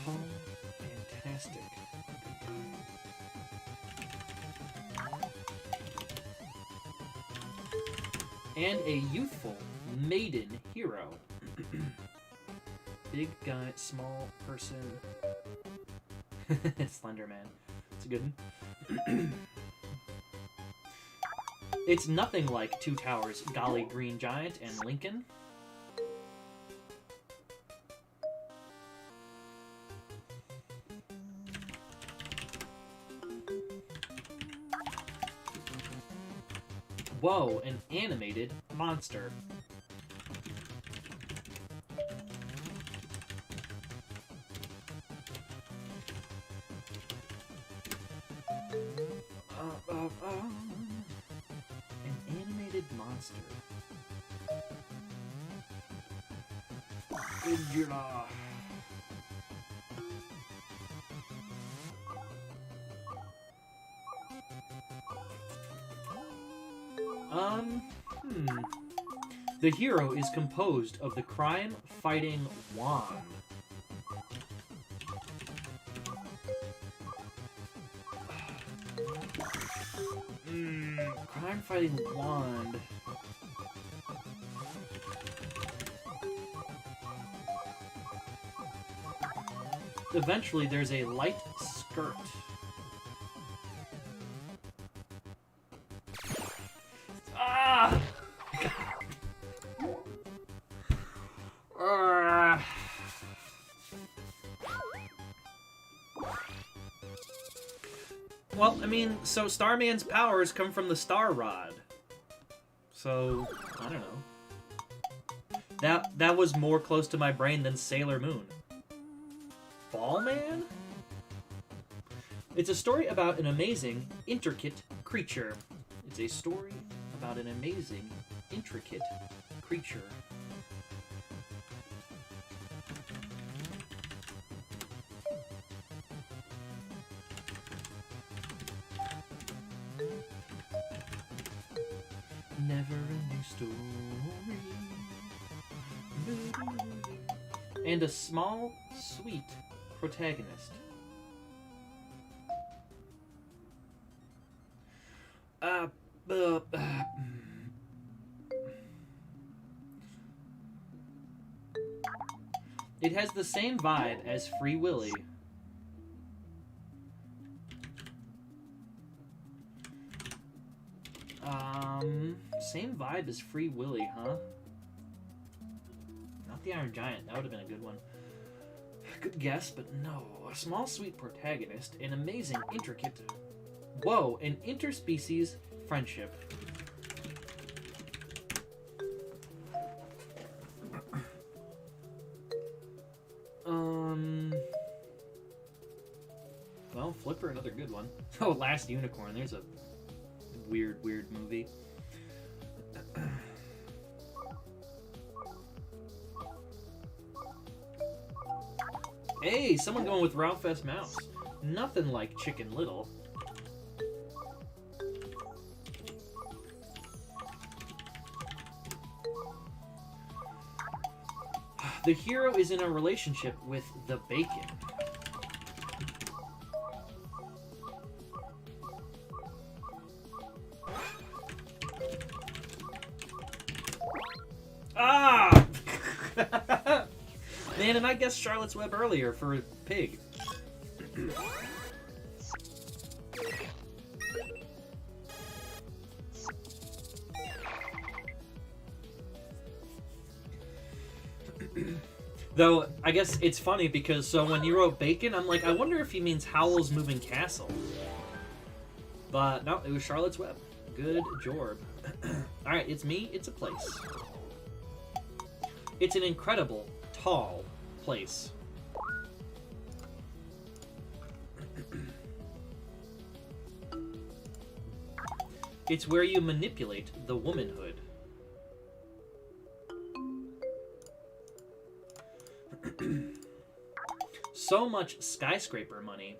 A: Tall, fantastic good guy. And a youthful maiden hero. Big guy, small person. Slender Man. It's a good one. It's nothing like Two Towers, Golly Green Giant, and Lincoln. Whoa, an animated monster. An animated monster. Angela. The hero is composed of the crime-fighting wand. Crime-fighting wand. Eventually, there's a light skirt. Ah! Well, I mean, so Starman's powers come from the Star Rod. So, I don't know. That was more close to my brain than Sailor Moon. Ball Man? It's a story about an amazing, intricate creature. It's a story about an amazing, intricate creature. Never-ending story. And a small, sweet protagonist. It has the same vibe as Free Willy. Same vibe as Free Willy, huh? Not the Iron Giant. That would have been a good one. Good guess, but no. A small, sweet protagonist, an amazing, intricate... Whoa, an interspecies friendship. Well, Flipper, another good one. Oh, Last Unicorn. There's a weird movie. Hey, someone going with Ralph S. Mouse. Nothing like Chicken Little. The hero is in a relationship with the bacon. Ah! Man, and I guessed Charlotte's Web earlier for pig. Though, I guess it's funny because, so when you wrote bacon, I'm like, I wonder if he means Howl's Moving Castle. But, no, it was Charlotte's Web. Good job. Alright, it's me, it's a place. It's an incredible, tall place. It's where you manipulate the womanhood. So much skyscraper money.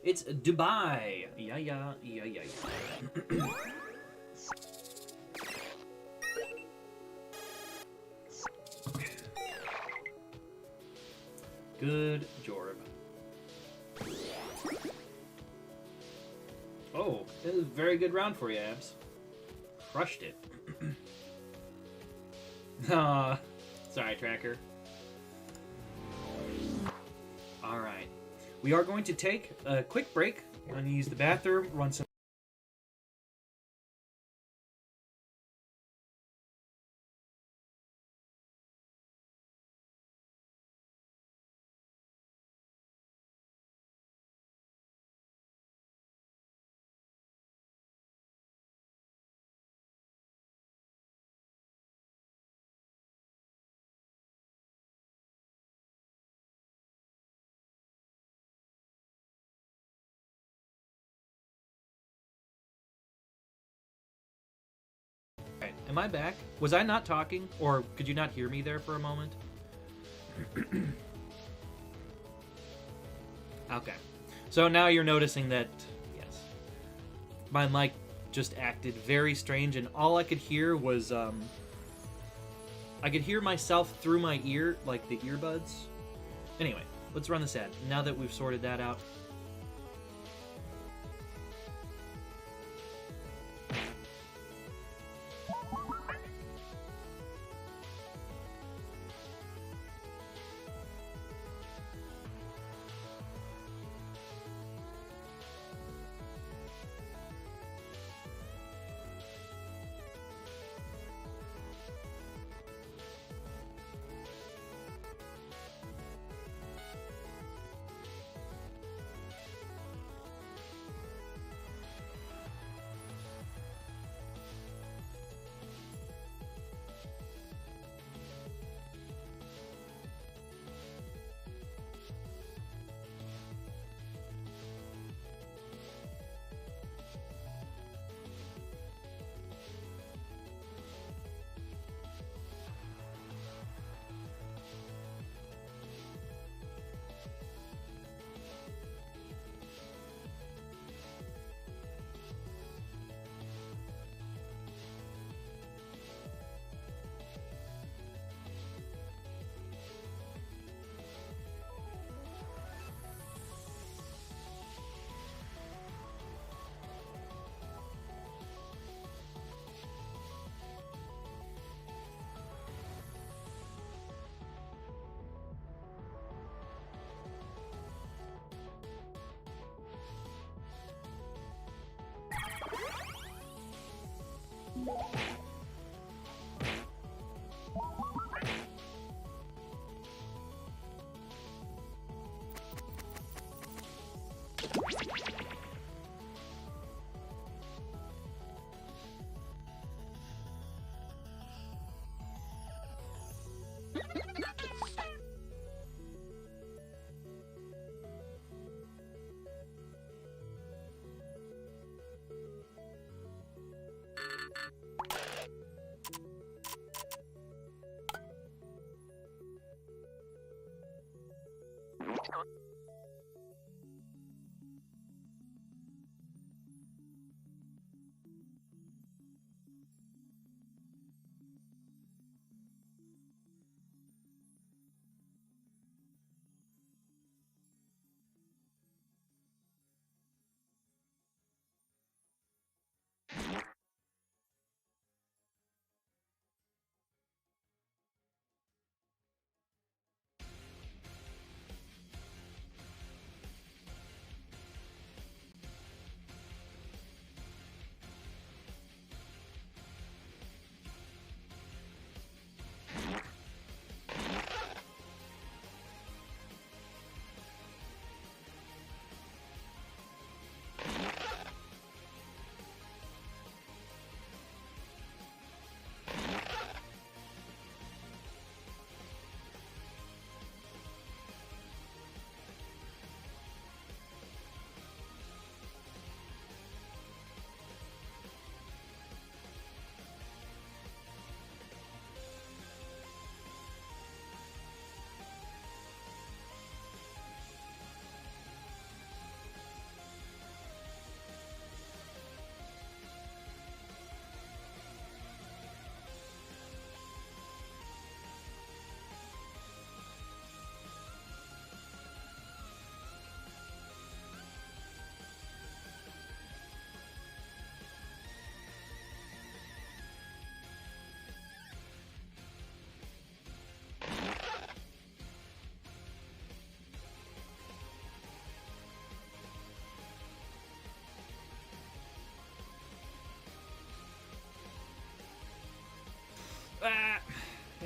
A: It's Dubai. Yeah. Good Jorb. Oh, it was a very good round for you, Abs. Crushed it. Aw, sorry, Tracker. Alright. We are going to take a quick break. We're going to use the bathroom, run some... Alright, am I back? Was I not talking? Or could you not hear me there for a moment? Okay. So now you're noticing that, yes, my mic just acted very strange, and all I could hear was, I could hear myself through my ear, like the earbuds. Anyway, let's run this ad. Now that we've sorted that out.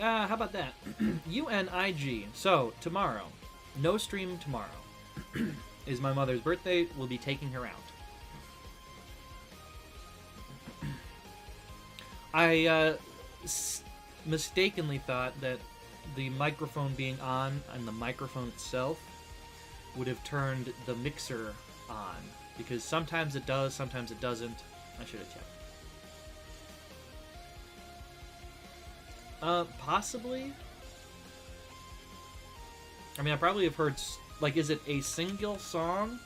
A: how about that? UNIG. So, tomorrow. No stream tomorrow. Is my mother's birthday. We'll be taking her out. I mistakenly thought that the microphone being on and the microphone itself would have turned the mixer on. Because sometimes it does, sometimes it doesn't. I should have checked. Possibly? I mean, I probably have heard... Like, is it a single song?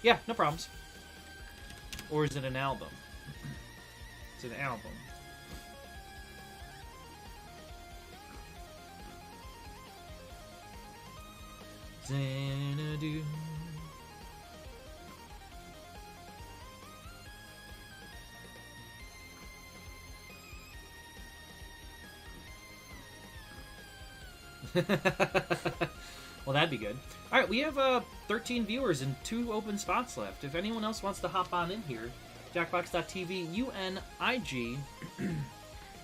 A: Yeah, no problems. Or is it an album? It's an album. Xanadu. Well, that'd be good. All right, we have 13 viewers and 2 open spots left. If anyone else wants to hop on in here, Jackbox.tv UNIG,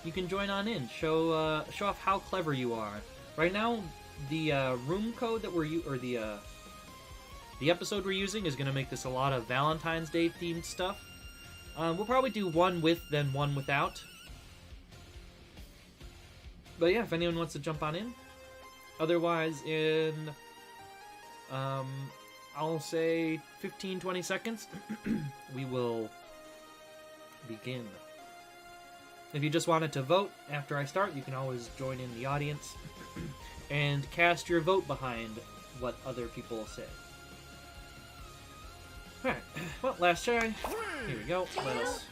A: you can join on in. Show off how clever you are. Right now, the room code that the episode we're using is going to make this a lot of Valentine's Day themed stuff. We'll probably do one with, then one without. But yeah, if anyone wants to jump on in. Otherwise, in, I'll say 15-20 seconds, we will begin. If you just wanted to vote after I start, you can always join in the audience and cast your vote behind what other people say. Alright, well, last try. Here we go. Let us...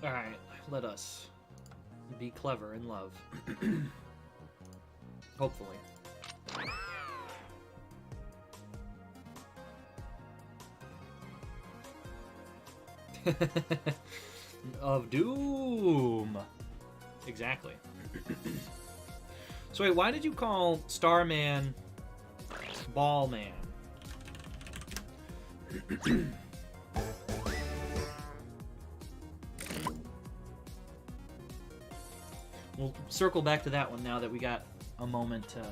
A: Alright, let us be clever in love. Hopefully. Of Doom! Exactly. So wait, why did you call Starman Ballman? We'll circle back to that one now that we got a moment to...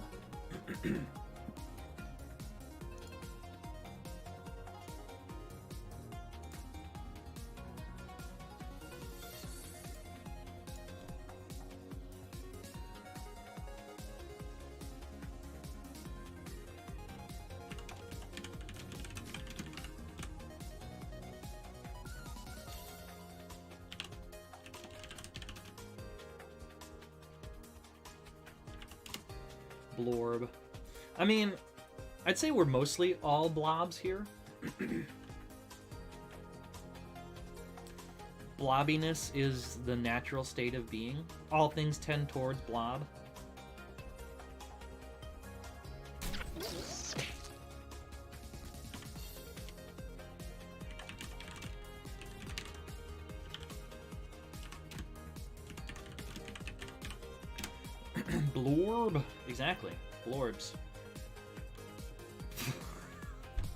A: Blorb. I mean, I'd say we're mostly all blobs here. Blobbiness is the natural state of being. All things tend towards blob. Blorb. Exactly. Blorbs.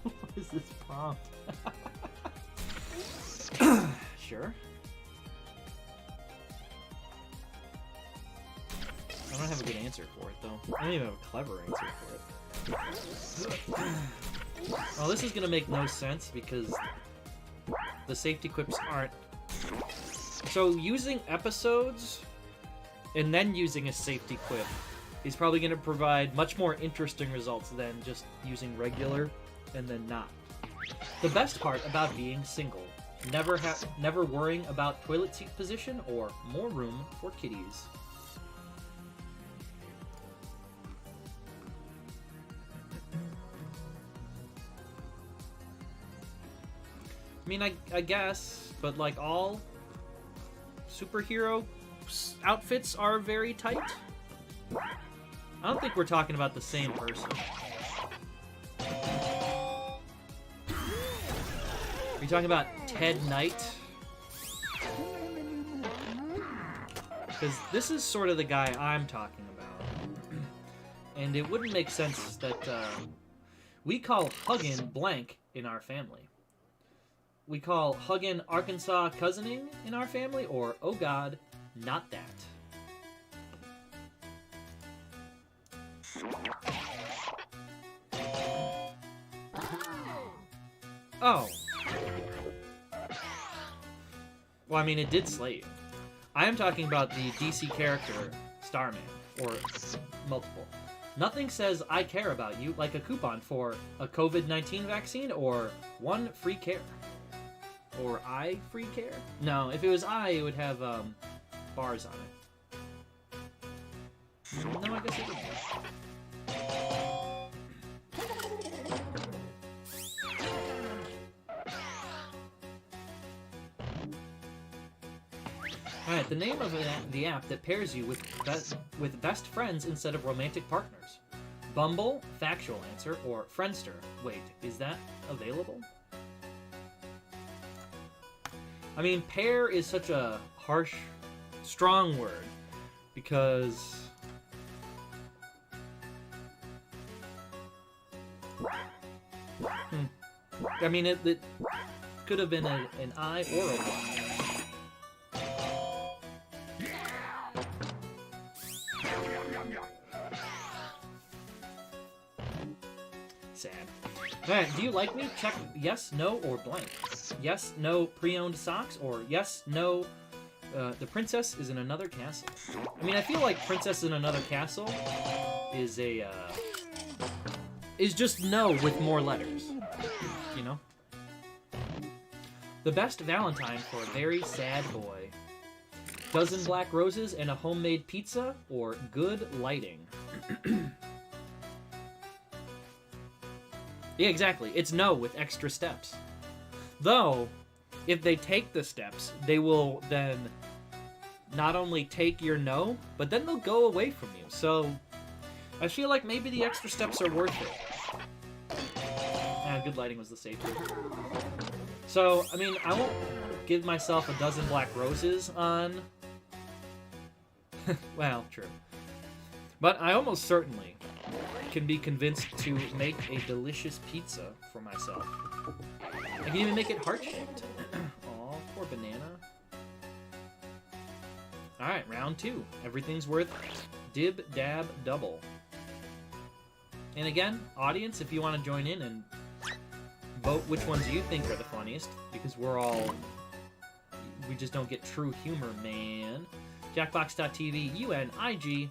A: What is this prompt? Sure. I don't have a good answer for it, though. I don't even have a clever answer for it. Well, this is gonna make no sense because the safety quips aren't... So, using episodes and then using a safety quip is probably going to provide much more interesting results than just using regular and then not. The best part about being single, never worrying about toilet seat position or more room for kitties. I mean, I guess, but like all superhero outfits are very tight. I don't think we're talking about the same person. You talking about Ted Knight? Because this is sort of the guy I'm talking about. And it wouldn't make sense that we call huggin' blank in our family. We call huggin' Arkansas cousining in our family, or, oh God, not that. Oh. Well, I mean, it did slay you. I am talking about the DC character, Starman, or multiple. Nothing says I care about you like a coupon for a COVID-19 vaccine or one free care. Or I free care? No, if it was I, it would have bars on it. No, I guess it wouldn't. Alright, the name of the app that pairs you with best friends instead of romantic partners. Bumble, factual answer, or Friendster. Wait, is that available? I mean, pair is such a harsh, strong word, because... I mean, it could have been an I or a Y. Sad. Alright, do you like me? Check yes, no, or blank. Yes, no, pre-owned socks, or yes, no, the princess is in another castle. I mean, I feel like princess in another castle is a, is just no with more letters. You know? The best Valentine for a very sad boy. Dozen black roses and a homemade pizza, or good lighting. Yeah, exactly. It's no with extra steps. Though, if they take the steps, they will then not only take your no, but then they'll go away from you. So, I feel like maybe the extra steps are worth it. Good lighting was the safe one. So, I mean, I won't give myself a dozen black roses on... well, true. But I almost certainly can be convinced to make a delicious pizza for myself. I can even make it heart-shaped. Aw, poor banana. Alright, round 2. Everything's worth dib, dab, double. And again, audience, if you want to join in and vote which ones you think are the funniest, because we just don't get true humor, man. Jackbox.tv, UNIG.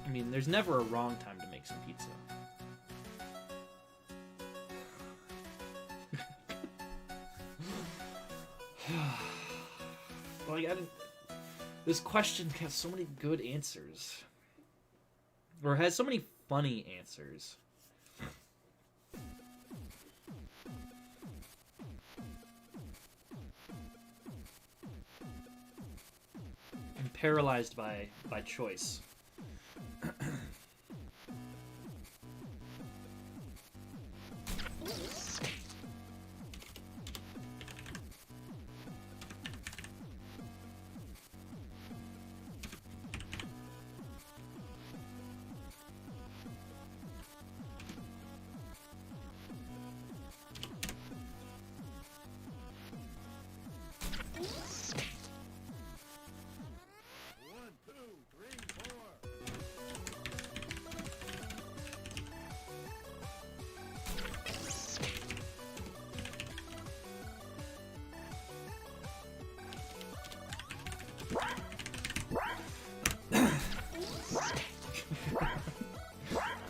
A: I mean, there's never a wrong time to make some pizza. Like, this question has so many good answers. Or has so many funny answers. I'm paralyzed by choice.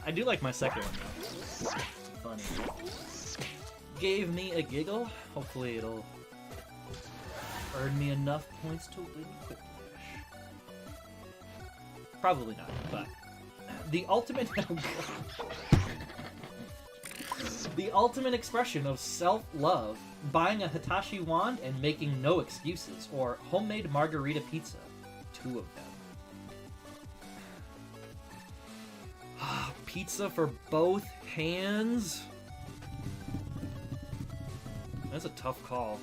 A: I do like my second one, though. Funny. Gave me a giggle. Hopefully it'll earn me enough points to win Quick Dash. Probably not, but... The ultimate... The ultimate expression of self-love, buying a Hitachi wand and making no excuses, or homemade margarita pizza. 2 of them. Pizza for both hands? That's a tough call.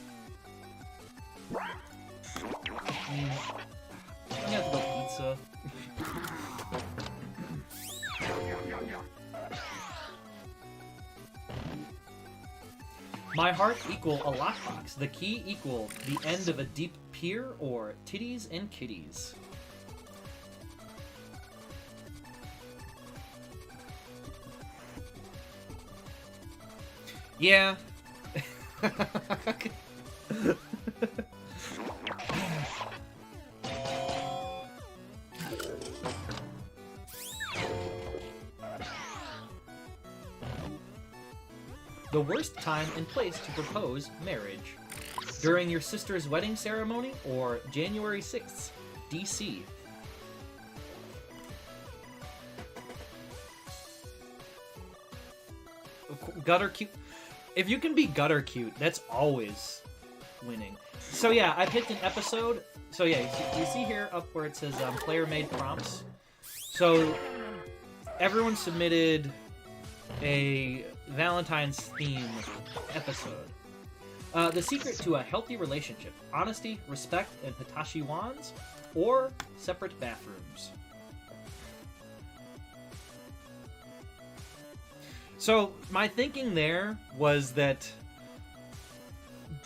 A: I'm gonna have to go pizza. My heart equal a lockbox. The key equal the end of a deep pier or titties and kitties. Yeah. The worst time and place to propose marriage. During your sister's wedding ceremony or January 6th, DC. Gutter cute. If you can be gutter cute, that's always winning. So yeah, I picked an episode. So yeah, you see here up where it says player made prompts. So everyone submitted a Valentine's theme episode. The secret to a healthy relationship: honesty, respect, and Hitachi wands, or separate bathrooms. So my thinking there was that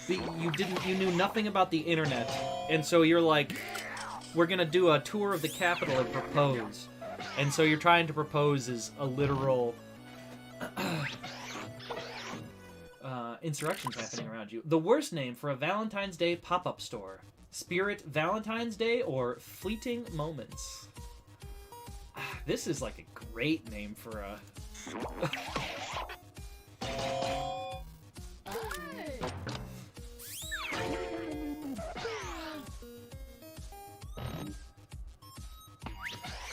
A: you knew nothing about the internet, and so you're like, we're gonna do a tour of the capital and propose, and so you're trying to propose as a literal insurrections happening around you. The worst name for a Valentine's Day pop-up store: Spirit Valentine's Day or Fleeting Moments. This is like a great name for a...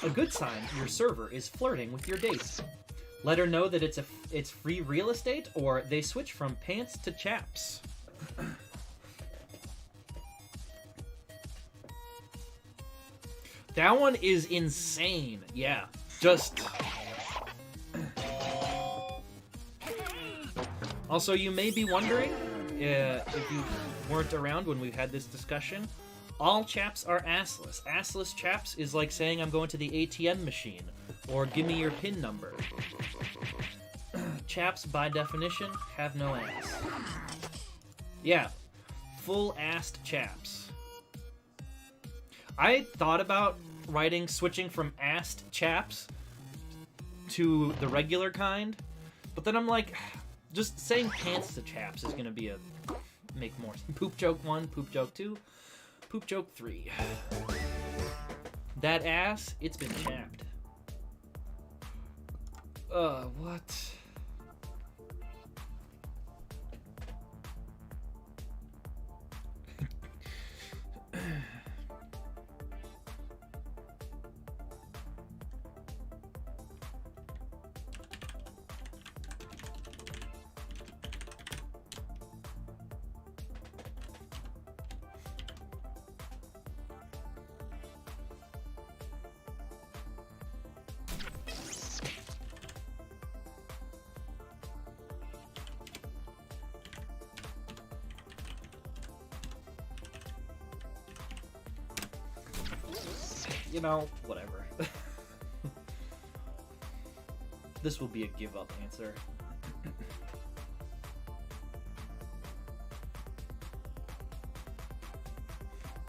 A: A good sign your server is flirting with your date. Let her know that it's free real estate, or they switch from pants to chaps. That one is insane. Yeah, just... Also, you may be wondering, if you weren't around when we had this discussion, all chaps are assless. Assless chaps is like saying I'm going to the ATM machine, or give me your PIN number. Chaps, by definition, have no ass. Yeah, full-assed chaps. I thought about switching from assed chaps to the regular kind, but then I'm like, just saying pants to chaps is gonna be make more. Poop joke 1, poop joke 2, poop joke 3. That ass, it's been chapped. What? You know, whatever. This will be a give-up answer.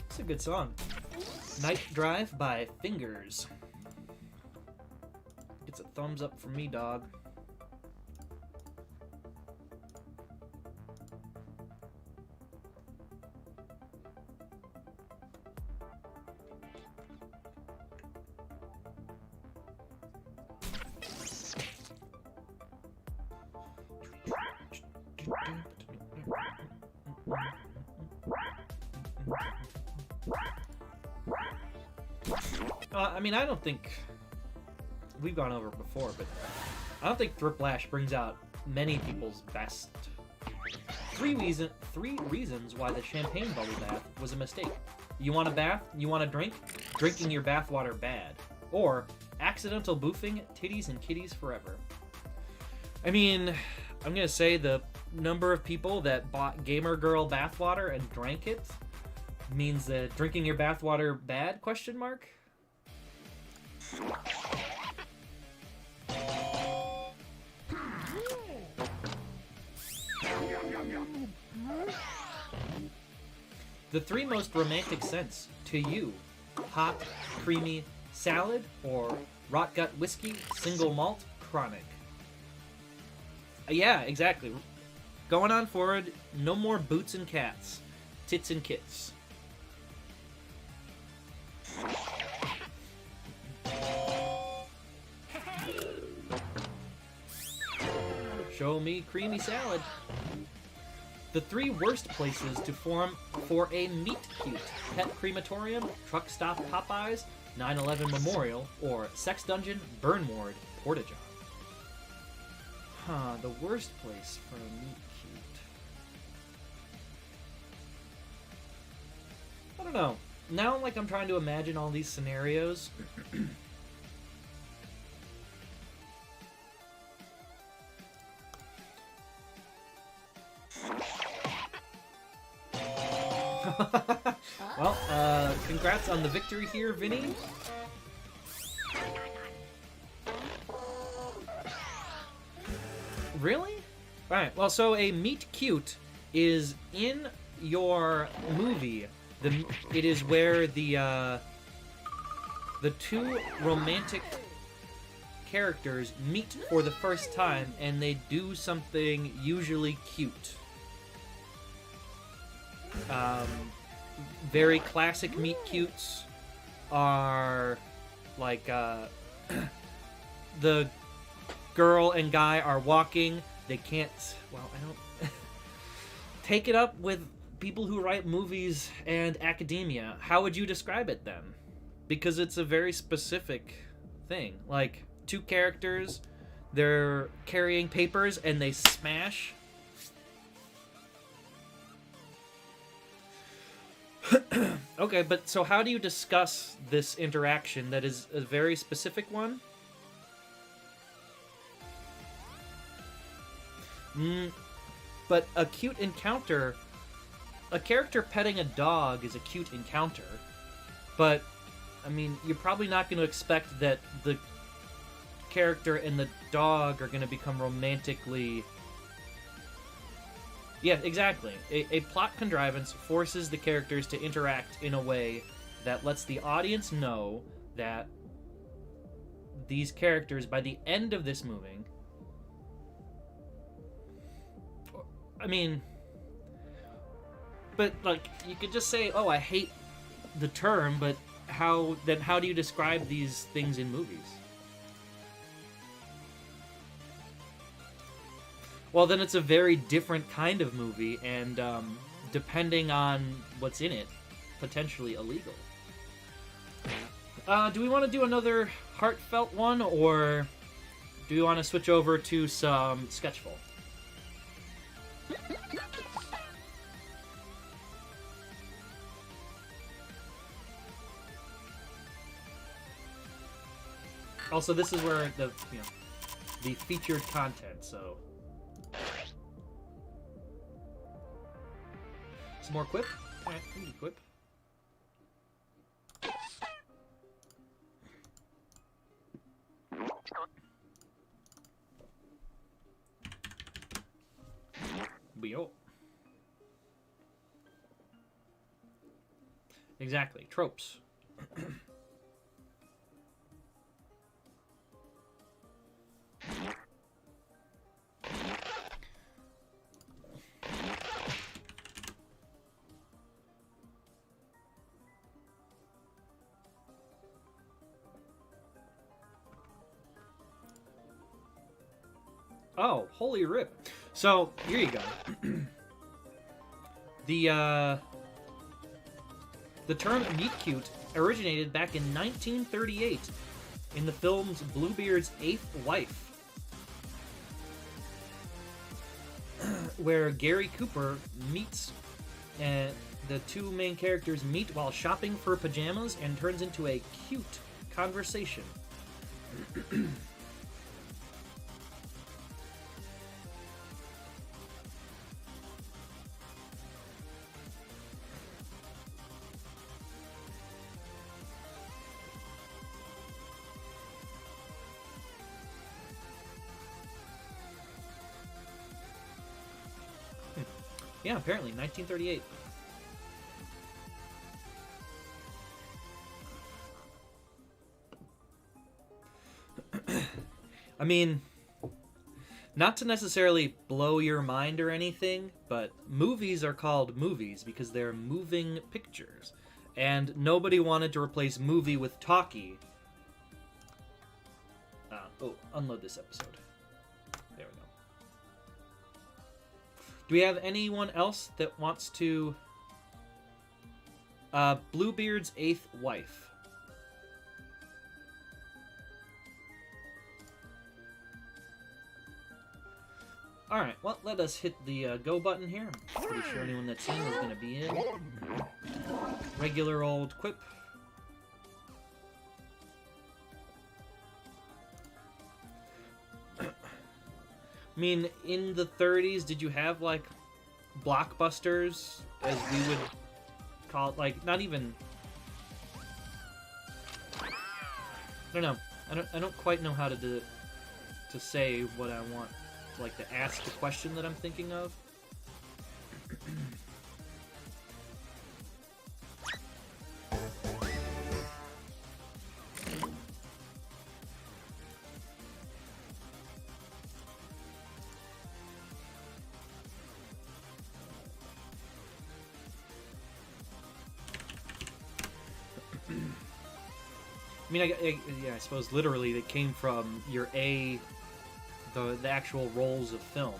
A: It's a good song. Night Drive by Fingers. Gets a thumbs up from me, dog. I mean, I don't think we've gone over it before, but I don't think Thriplash brings out many people's best. Three reasons why the champagne bubble bath was a mistake. You want a bath? You want a drink? Drinking your bathwater bad. Or accidental boofing, titties and kitties forever. I mean, I'm gonna say the number of people that bought Gamer Girl bathwater and drank it means that drinking your bathwater bad? Question mark. The three most romantic scents to you: hot, creamy salad, or rot gut whiskey, single malt, chronic. Yeah, exactly. Going on forward, no more boots and cats, tits and kits. Show me creamy salad. The three worst places to form for a meet cute: pet crematorium, truck stop Popeyes, 9/11 Memorial, or sex dungeon, burn ward, Portageon. Huh, the worst place for a meet cute. I don't know. Now, like, I'm trying to imagine all these scenarios. Well, congrats on the victory here, Vinny. Really? Alright, well, so a meet cute is in your movie. It is where the two romantic characters meet for the first time, and they do something usually cute. Very classic meet cutes are like the girl and guy are walking. They can't. Well, I don't. Take it up with people who write movies and academia. How would you describe it then? Because it's a very specific thing. Like, two characters, they're carrying papers and they smash. Okay, but so how do you discuss this interaction that is a very specific one? But a cute encounter, a character petting a dog is a cute encounter, but, I mean, you're probably not going to expect that the character and the dog are going to become romantically... Yeah, exactly. A plot contrivance forces the characters to interact in a way that lets the audience know that these characters, by the end of this movie... I mean... But, like, you could just say, oh, I hate the term, but how do you describe these things in movies? Well, then it's a very different kind of movie, and depending on what's in it, potentially illegal. Do we want to do another heartfelt one, or do we want to switch over to some Sketchful? Also, this is where the featured content, so... Some more quip? Alright, we can quip. Yo. Exactly, tropes. Oh, holy rip. So, here you go. The term meet cute originated back in 1938 in the film's Bluebeard's Eighth Wife, where Gary Cooper meets, the two main characters meet while shopping for pajamas and turns into a cute conversation. Yeah, apparently, 1938. I mean, not to necessarily blow your mind or anything, but movies are called movies because they're moving pictures. And nobody wanted to replace movie with talkie. Unload this episode. There we go. Do we have anyone else that wants to... Bluebeard's 8th wife. Alright, well, let us hit the go button here. I'm pretty sure anyone that's in is going to be in. Regular old quip. I mean, in the 30s, did you have, like, blockbusters, as we would call it? Like, not even... I don't know. I don't quite know how to say what I want. Like, to ask the question that I'm thinking of. I mean, I suppose literally it came from your the actual rolls of film.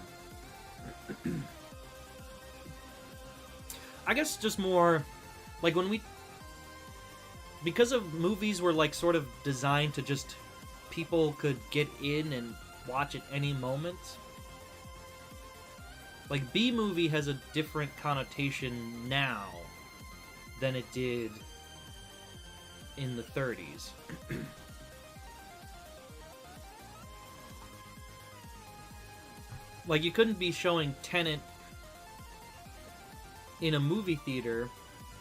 A: I guess just more like when because of movies were like sort of designed to just people could get in and watch at any moment. Like B-movie has a different connotation now than it did in the 30s. Like, you couldn't be showing Tenet in a movie theater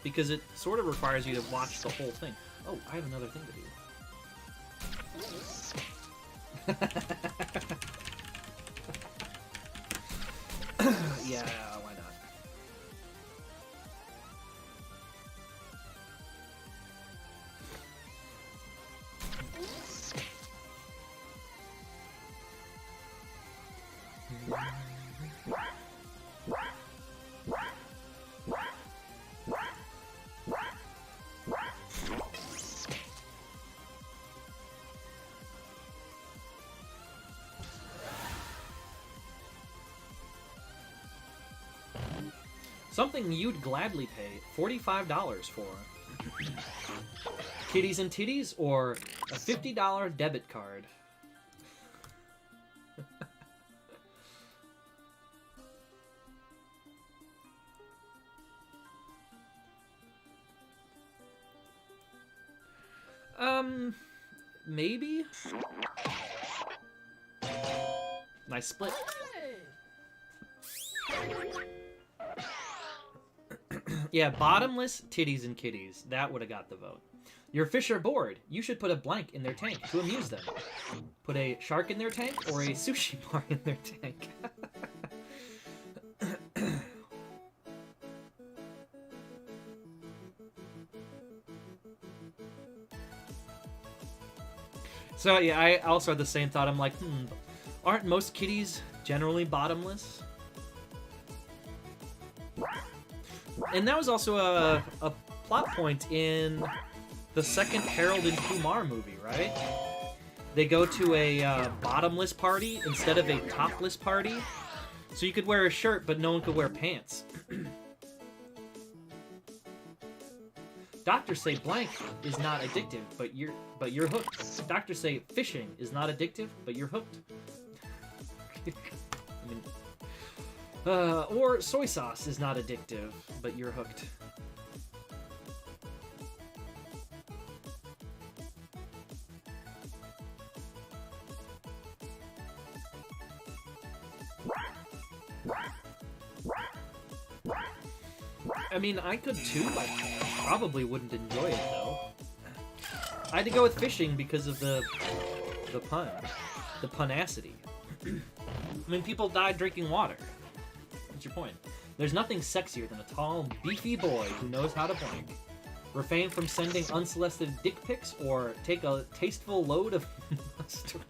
A: because it sort of requires you to watch the whole thing. Oh, I have another thing to do. Yeah, why not? Something you'd gladly pay $45 for. Kitties and titties or a $50 debit card. Maybe? Nice split. Yeah, bottomless titties and kitties. That would have got the vote. Your fish are bored. You should put a blank in their tank to amuse them. Put a shark in their tank or a sushi bar in their tank. So yeah, I also had the same thought. I'm like, aren't most kitties generally bottomless? And that was also a plot point in the second Harold and Kumar movie, right? They go to a bottomless party instead of a topless party. So you could wear a shirt, but no one could wear pants. Doctors say blank is not addictive, but you're hooked. Doctors say fishing is not addictive, but you're hooked. I mean, or soy sauce is not addictive, but you're hooked. I mean, I could too. I probably wouldn't enjoy it though. I had to go with fishing because of the pun, the punacity. I mean, people died drinking water. What's your point? There's nothing sexier than a tall, beefy boy who knows how to blank. Refrain from sending unsolicited dick pics or take a tasteful load of mustard.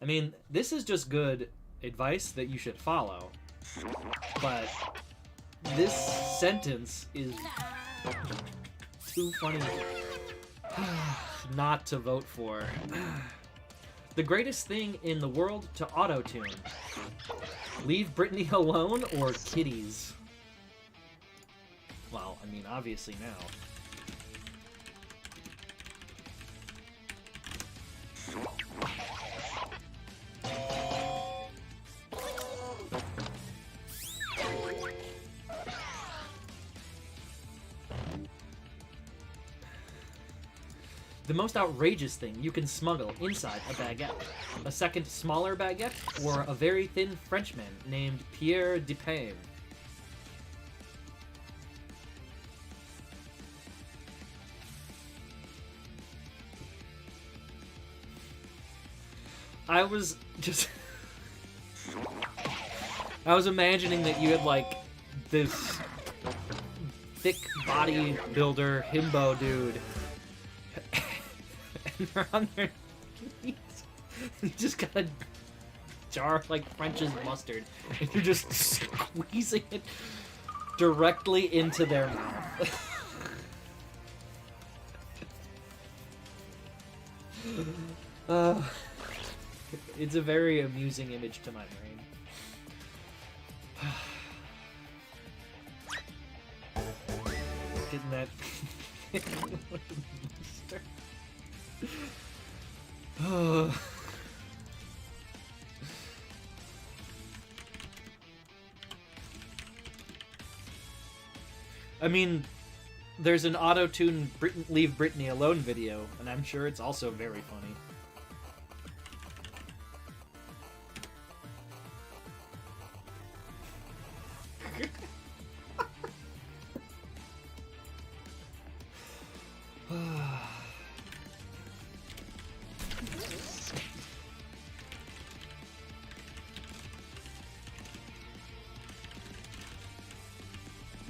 A: I mean, this is just good advice that you should follow. But this sentence is too funny not to vote for. The greatest thing in the world to auto-tune. Leave Britney alone or kitties? Well, I mean, obviously now. The most outrageous thing you can smuggle inside a baguette. A second smaller baguette, or a very thin Frenchman named Pierre Depame. I was imagining that you had, like, this thick bodybuilder himbo dude. And they're on their knees. You just got a jar of, like, French's mustard. And you're just squeezing it directly into their mouth. It's a very amusing image to my brain. Getting that... I mean, there's an auto-tune Leave Britney Alone video, and I'm sure it's also very funny.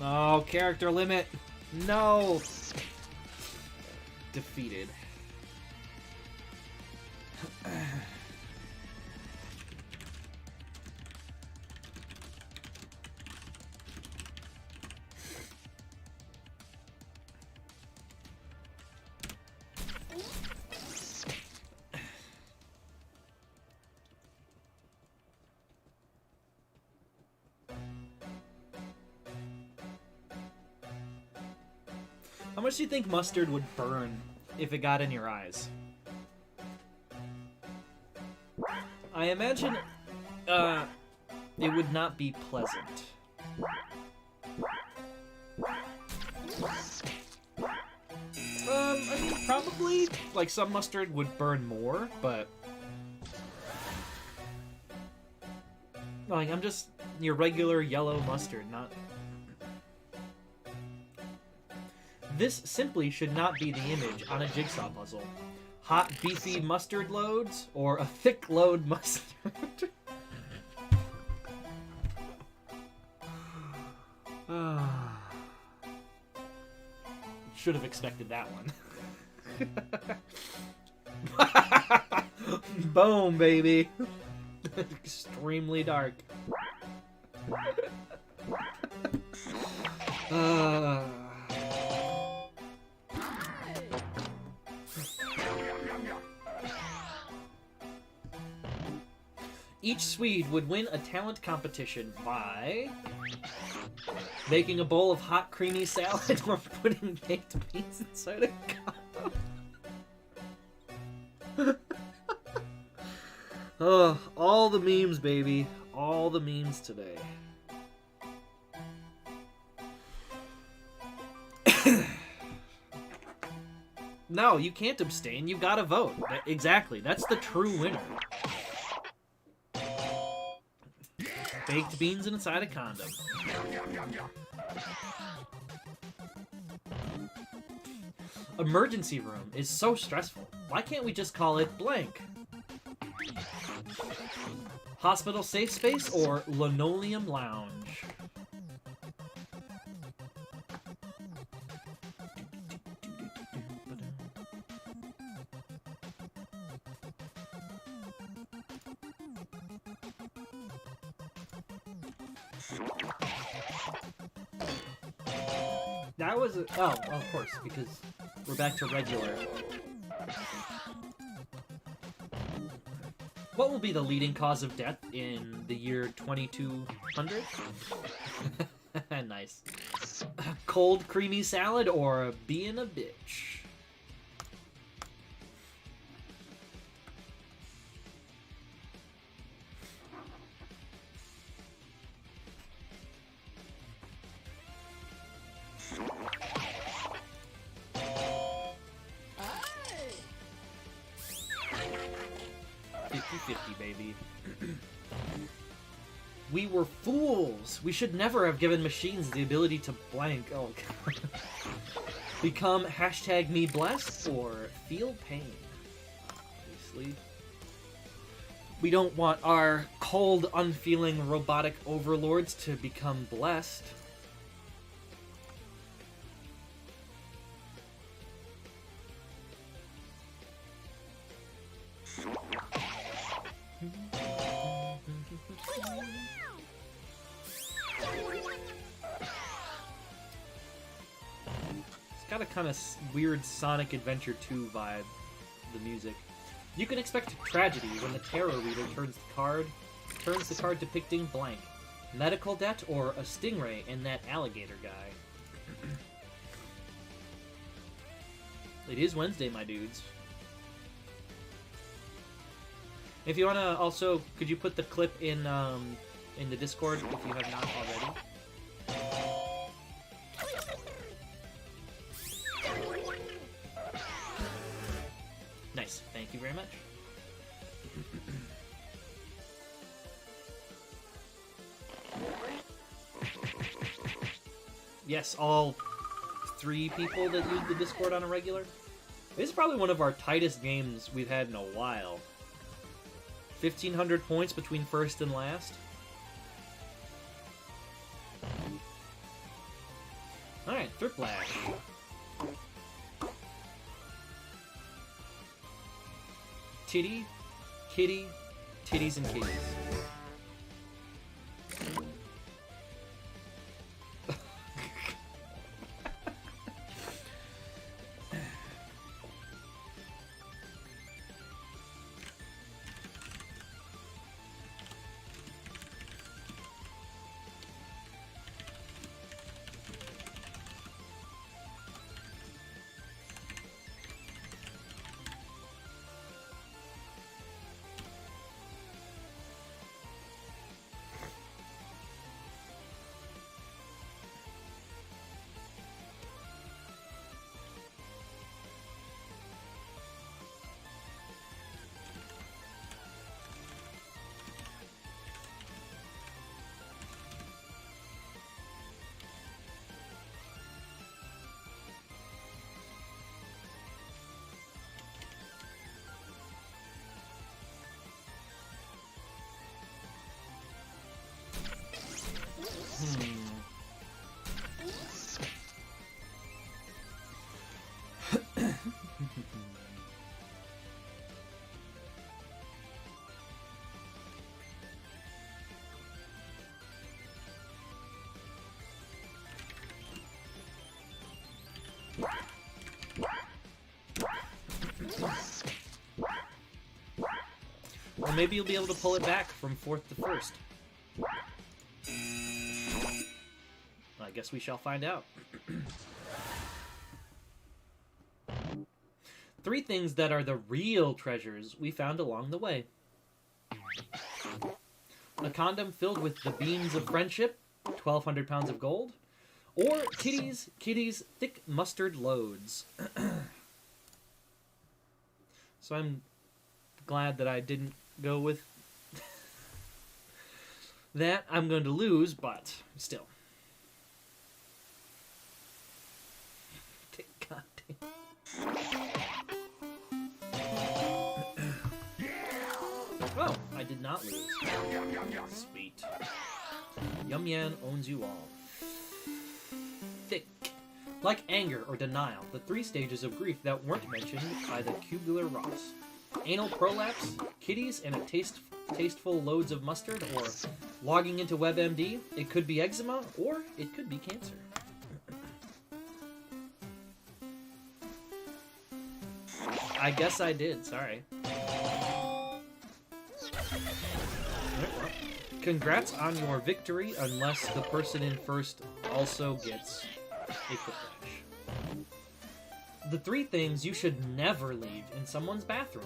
A: Oh, character limit. No. Defeated. How much do you think mustard would burn if it got in your eyes? I imagine it would not be pleasant. I mean, probably, like, some mustard would burn more, but... Like, I'm just your regular yellow mustard, not... This simply should not be the image on a jigsaw puzzle. Hot, beefy mustard loads, or a thick load mustard? Should have expected that one. Boom, baby. Extremely dark. Each Swede would win a talent competition by making a bowl of hot, creamy salad or putting baked beans inside a condom. Oh, all the memes, baby. All the memes today. No, you can't abstain. You gotta vote. Exactly. That's the true winner. Baked beans inside a condom. Emergency room is so stressful. Why can't we just call it blank? Hospital safe space or linoleum lounge? That was a, oh, of course, because we're back to regular. What will be the leading cause of death in the year 2200? Nice. Cold creamy salad or being a bitch? Baby. We were fools. We should never have given machines the ability to blank. Oh, God. Become hashtag me blessed or feel pain. Obviously. We don't want our cold, unfeeling robotic overlords to become blessed. Got a kind of weird Sonic Adventure 2 vibe, the music. You can expect tragedy when the tarot reader turns the card depicting blank. Medical debt or a stingray in that alligator guy. It is Wednesday, my dudes. If you wanna also, could you put the clip in the Discord if you have not already? Nice. Thank you very much. Yes, all 3 people that use the Discord on a regular. This is probably one of our tightest games we've had in a while. 1,500 points between first and last. Alright, Thrift Lash. Titty, kitty, titties and kitties. Or maybe you'll be able to pull it back from 4th to 1st. I guess we shall find out. 3 things that are the real treasures we found along the way. A condom filled with the beams of friendship, 1,200 pounds of gold, or kitties, thick mustard loads. So I'm glad that I didn't go with that. I'm going to lose, but still. God damn. Oh, I I did not lose. Sweet. Yum Yan owns you all. Thick. Like anger or denial, the 3 stages of grief that weren't mentioned by the Cubular Ross. Anal prolapse, kitties, and a tasteful loads of mustard, or logging into WebMD. It could be eczema, or it could be cancer. I guess I did, sorry. Congrats on your victory, unless the person in first also gets a quick dash. The 3 things you should never leave in someone's bathroom.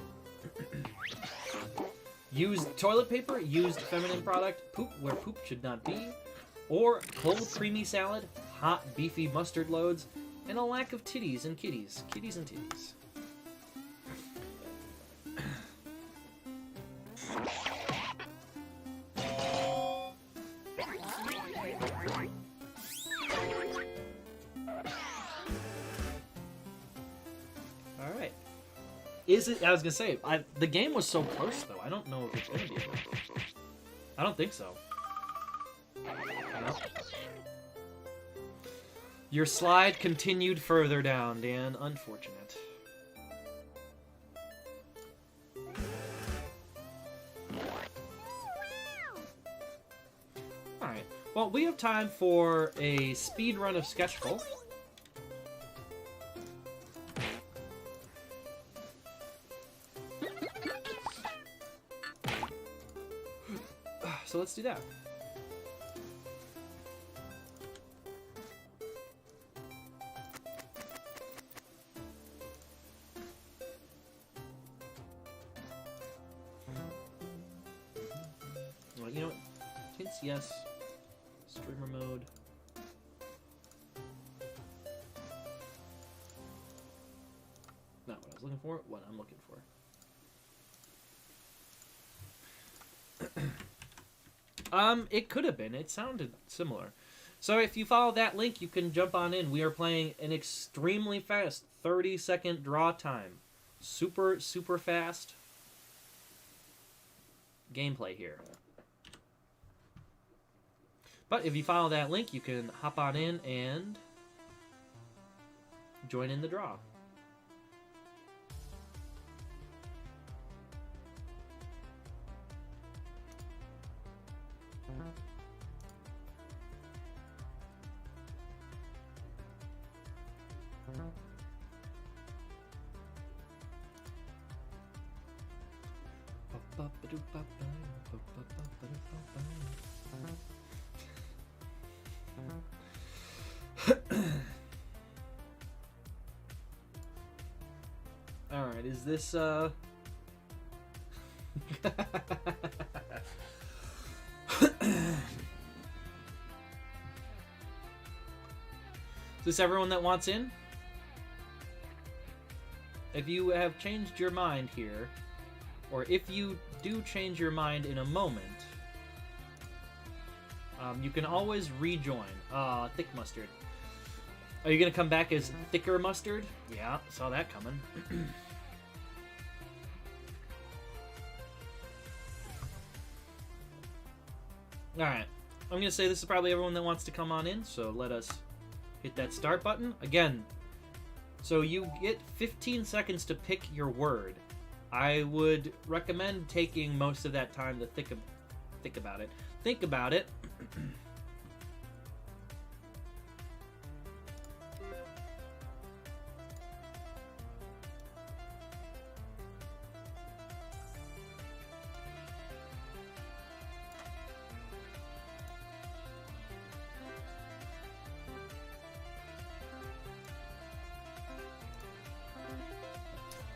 A: Used toilet paper, used feminine product, poop where poop should not be, or cold creamy salad, hot beefy mustard loads, and a lack of titties and kitties. Kitties and titties. Alright. Is it? I was gonna say, the game was so close though. I don't know if it's gonna be close. I don't think so. No. Your slide continued further down, Dan. Unfortunate. Alright. Well, we have time for a speed run of Sketchful. So let's do that. Well, you know what? Hints, yes. Streamer mode. Not what I was looking for, what I'm looking for. It could have been. It sounded similar. So if you follow that link, you can jump on in. We are playing an extremely fast 30-second draw time. Super, super fast gameplay here. But if you follow that link, you can hop on in and join in the draw. Alright, is this, Is this everyone that wants in? If you have changed your mind here, or if you do change your mind in a moment, you can always rejoin. Thick mustard. Are you gonna come back as thicker mustard? Yeah, saw that coming. Alright, I'm gonna say this is probably everyone that wants to come on in, so let us hit that start button. Again, so you get 15 seconds to pick your word. I would recommend taking most of that time to think about it. Think about it.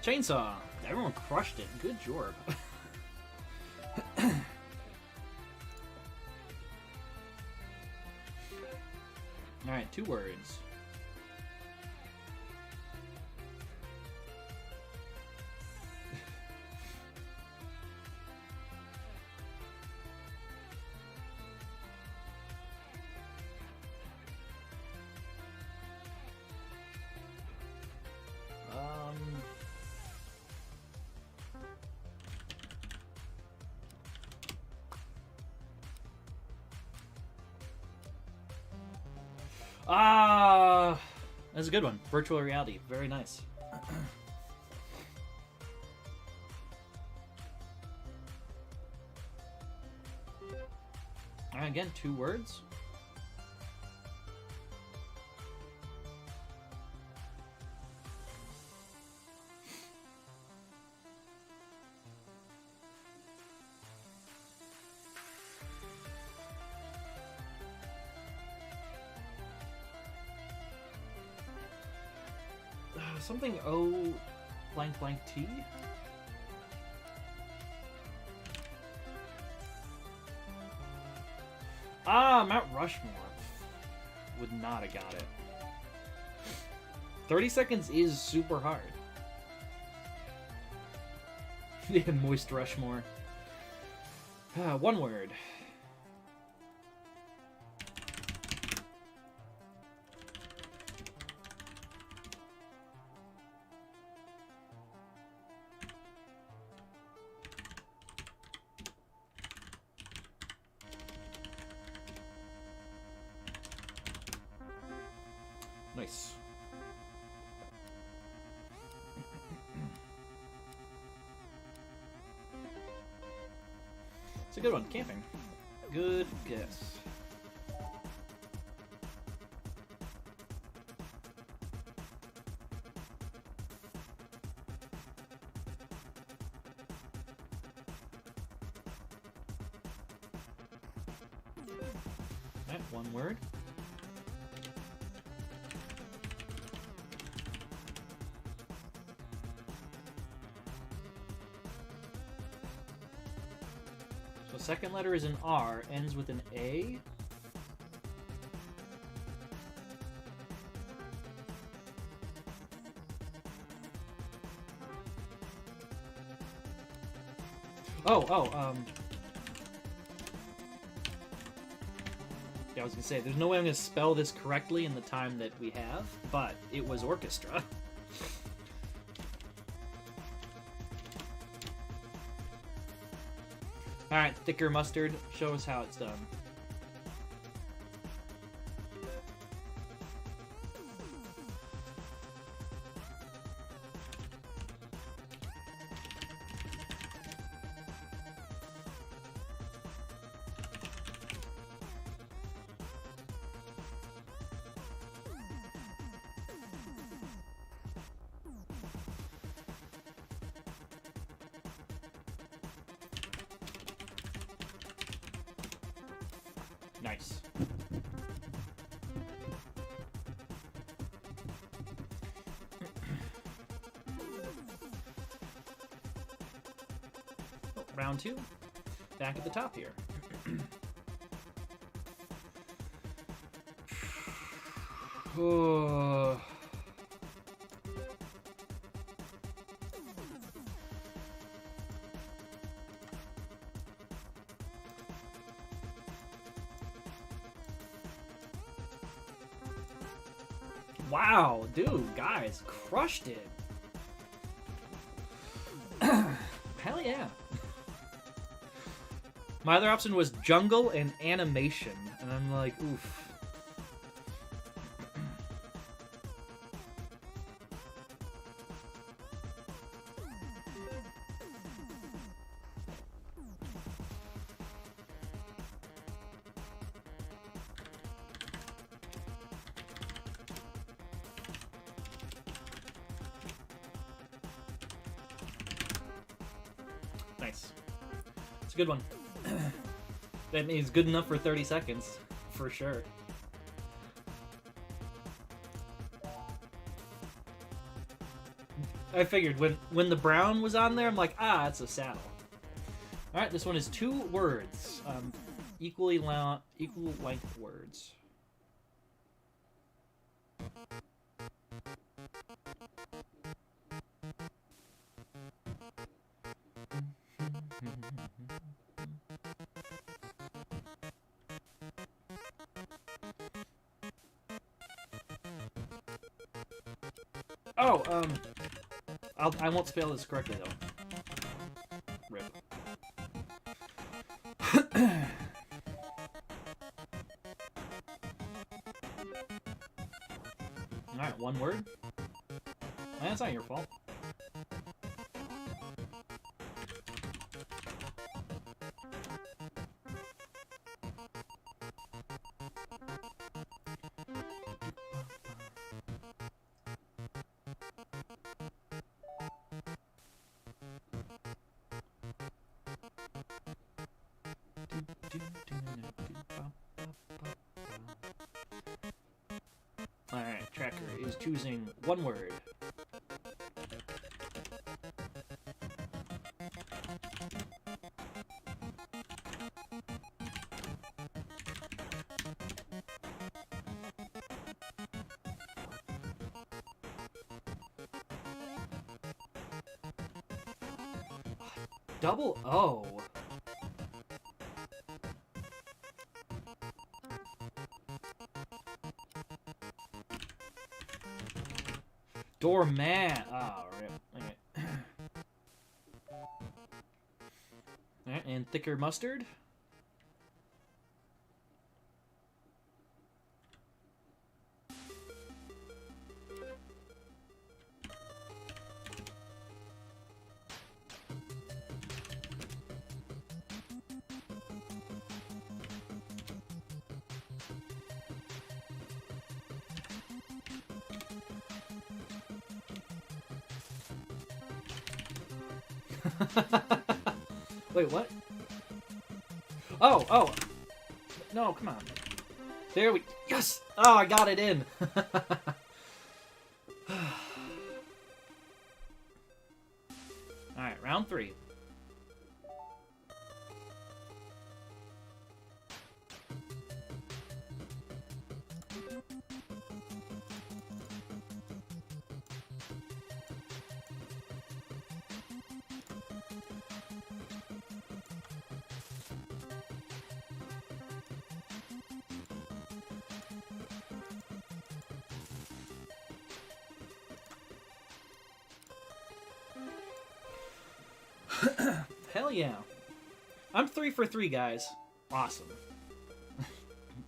A: Chainsaw. Everyone crushed it. Good job. Alright, 2 words. Ah, that's a good one. Virtual reality. Very nice. Alright, again, 2 words. Something O blank blank T? Ah, Mount Rushmore. Would not have got it. 30 seconds is super hard. Yeah, Moist Rushmore. 1 word. Nice. It's a good one. Camping. Good guess. Alright, 1 word. So second letter is an R, ends with an A. Yeah, I was gonna say, there's no way I'm gonna spell this correctly in the time that we have, but it was orchestra. Alright, thicker mustard. Show us how it's done. Nice. Oh, round 2. Back at the top here. Oh. Wow, dude, guys, crushed it. Hell yeah. My other option was jungle and animation, and I'm like, oof. Nice. It's a good one. That means good enough for 30 seconds, for sure. I figured when the brown was on there, I'm like, ah, it's a saddle. All right, this one is 2 words, equal length words. Oh, I won't spell this correctly though. Rip. one word. That's not your fault. Alright, Tracker is choosing one word. Double O. Doormat. Oh, rip. Okay. Alright, and thicker mustard. Wait, what? Oh, oh. No, come on. There we... Yes! Oh, I got it in. Alright, round 3. Hell yeah. I'm 3 for 3, guys. Awesome.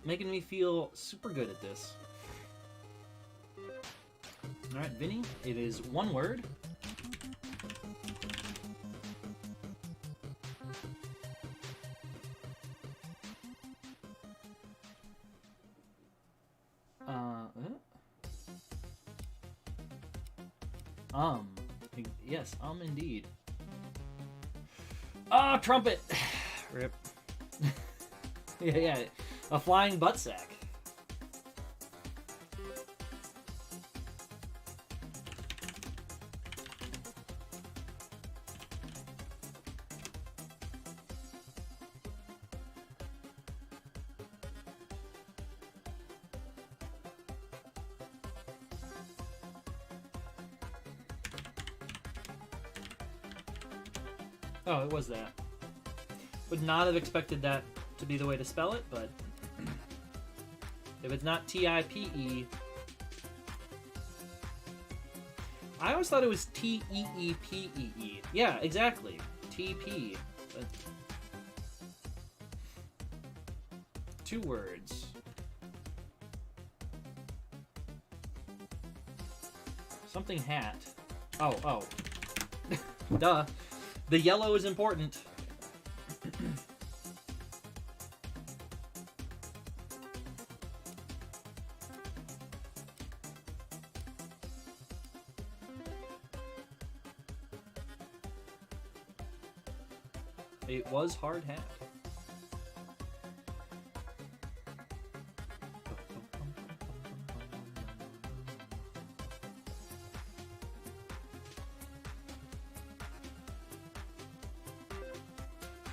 A: Making me feel super good at this. Alright, Vinny, it is one word. Yes, indeed. Ah, trumpet! Rip. yeah, a flying butt sack. Oh, it was that. Would not have expected that to be the way to spell it, but if it's not T-I-P-E... I always thought it was T-E-E-P-E-E. Yeah, exactly. T-P. But... 2 words. Something hat. Oh. Duh. The yellow is important. It was hard hat.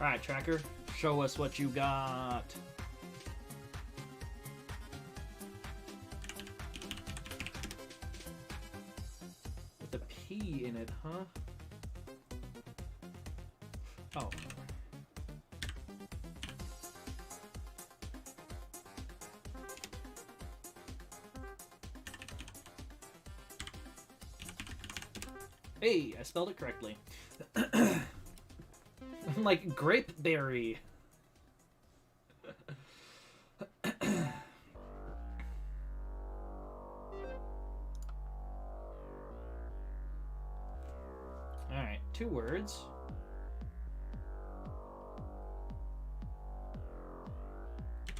A: Alright, Tracker, show us what you got. With a P in it, huh? Oh. Hey, I spelled it correctly. I'm like grapeberry. Alright, 2 words.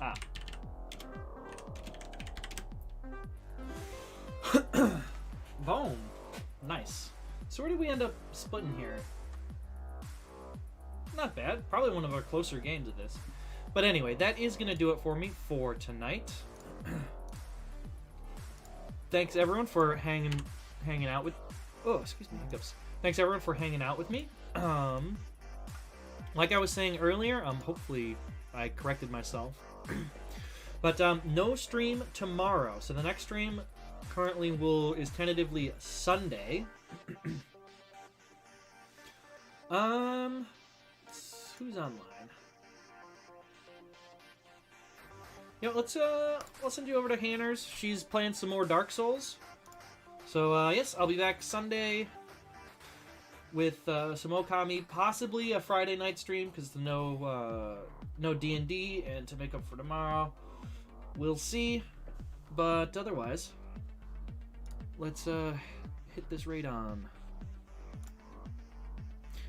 A: Ah. Boom. Nice. So where did we end up splitting here? Not bad. Probably one of our closer games of this. But anyway, that is going to do it for me for tonight. Thanks everyone for hanging out with... Oh, excuse me, hiccups. Thanks everyone for hanging out with me. Like I was saying earlier, hopefully I corrected myself. But no stream tomorrow. So the next stream currently is tentatively Sunday. Who's online? You know, let's send you over to Hanners. She's playing some more Dark Souls. So yes, I'll be back Sunday with some Okami, possibly a Friday night stream because no D&D, and to make up for tomorrow, we'll see. But otherwise, let's hit this raid on.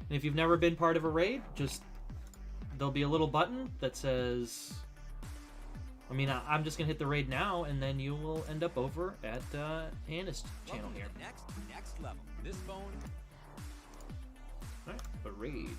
A: And if you've never been part of a raid, there'll be a little button that says, I mean, I'm just gonna hit the raid now, and then you will end up over at Anna's channel here.
B: Next level. This phone.
A: All right, a raid.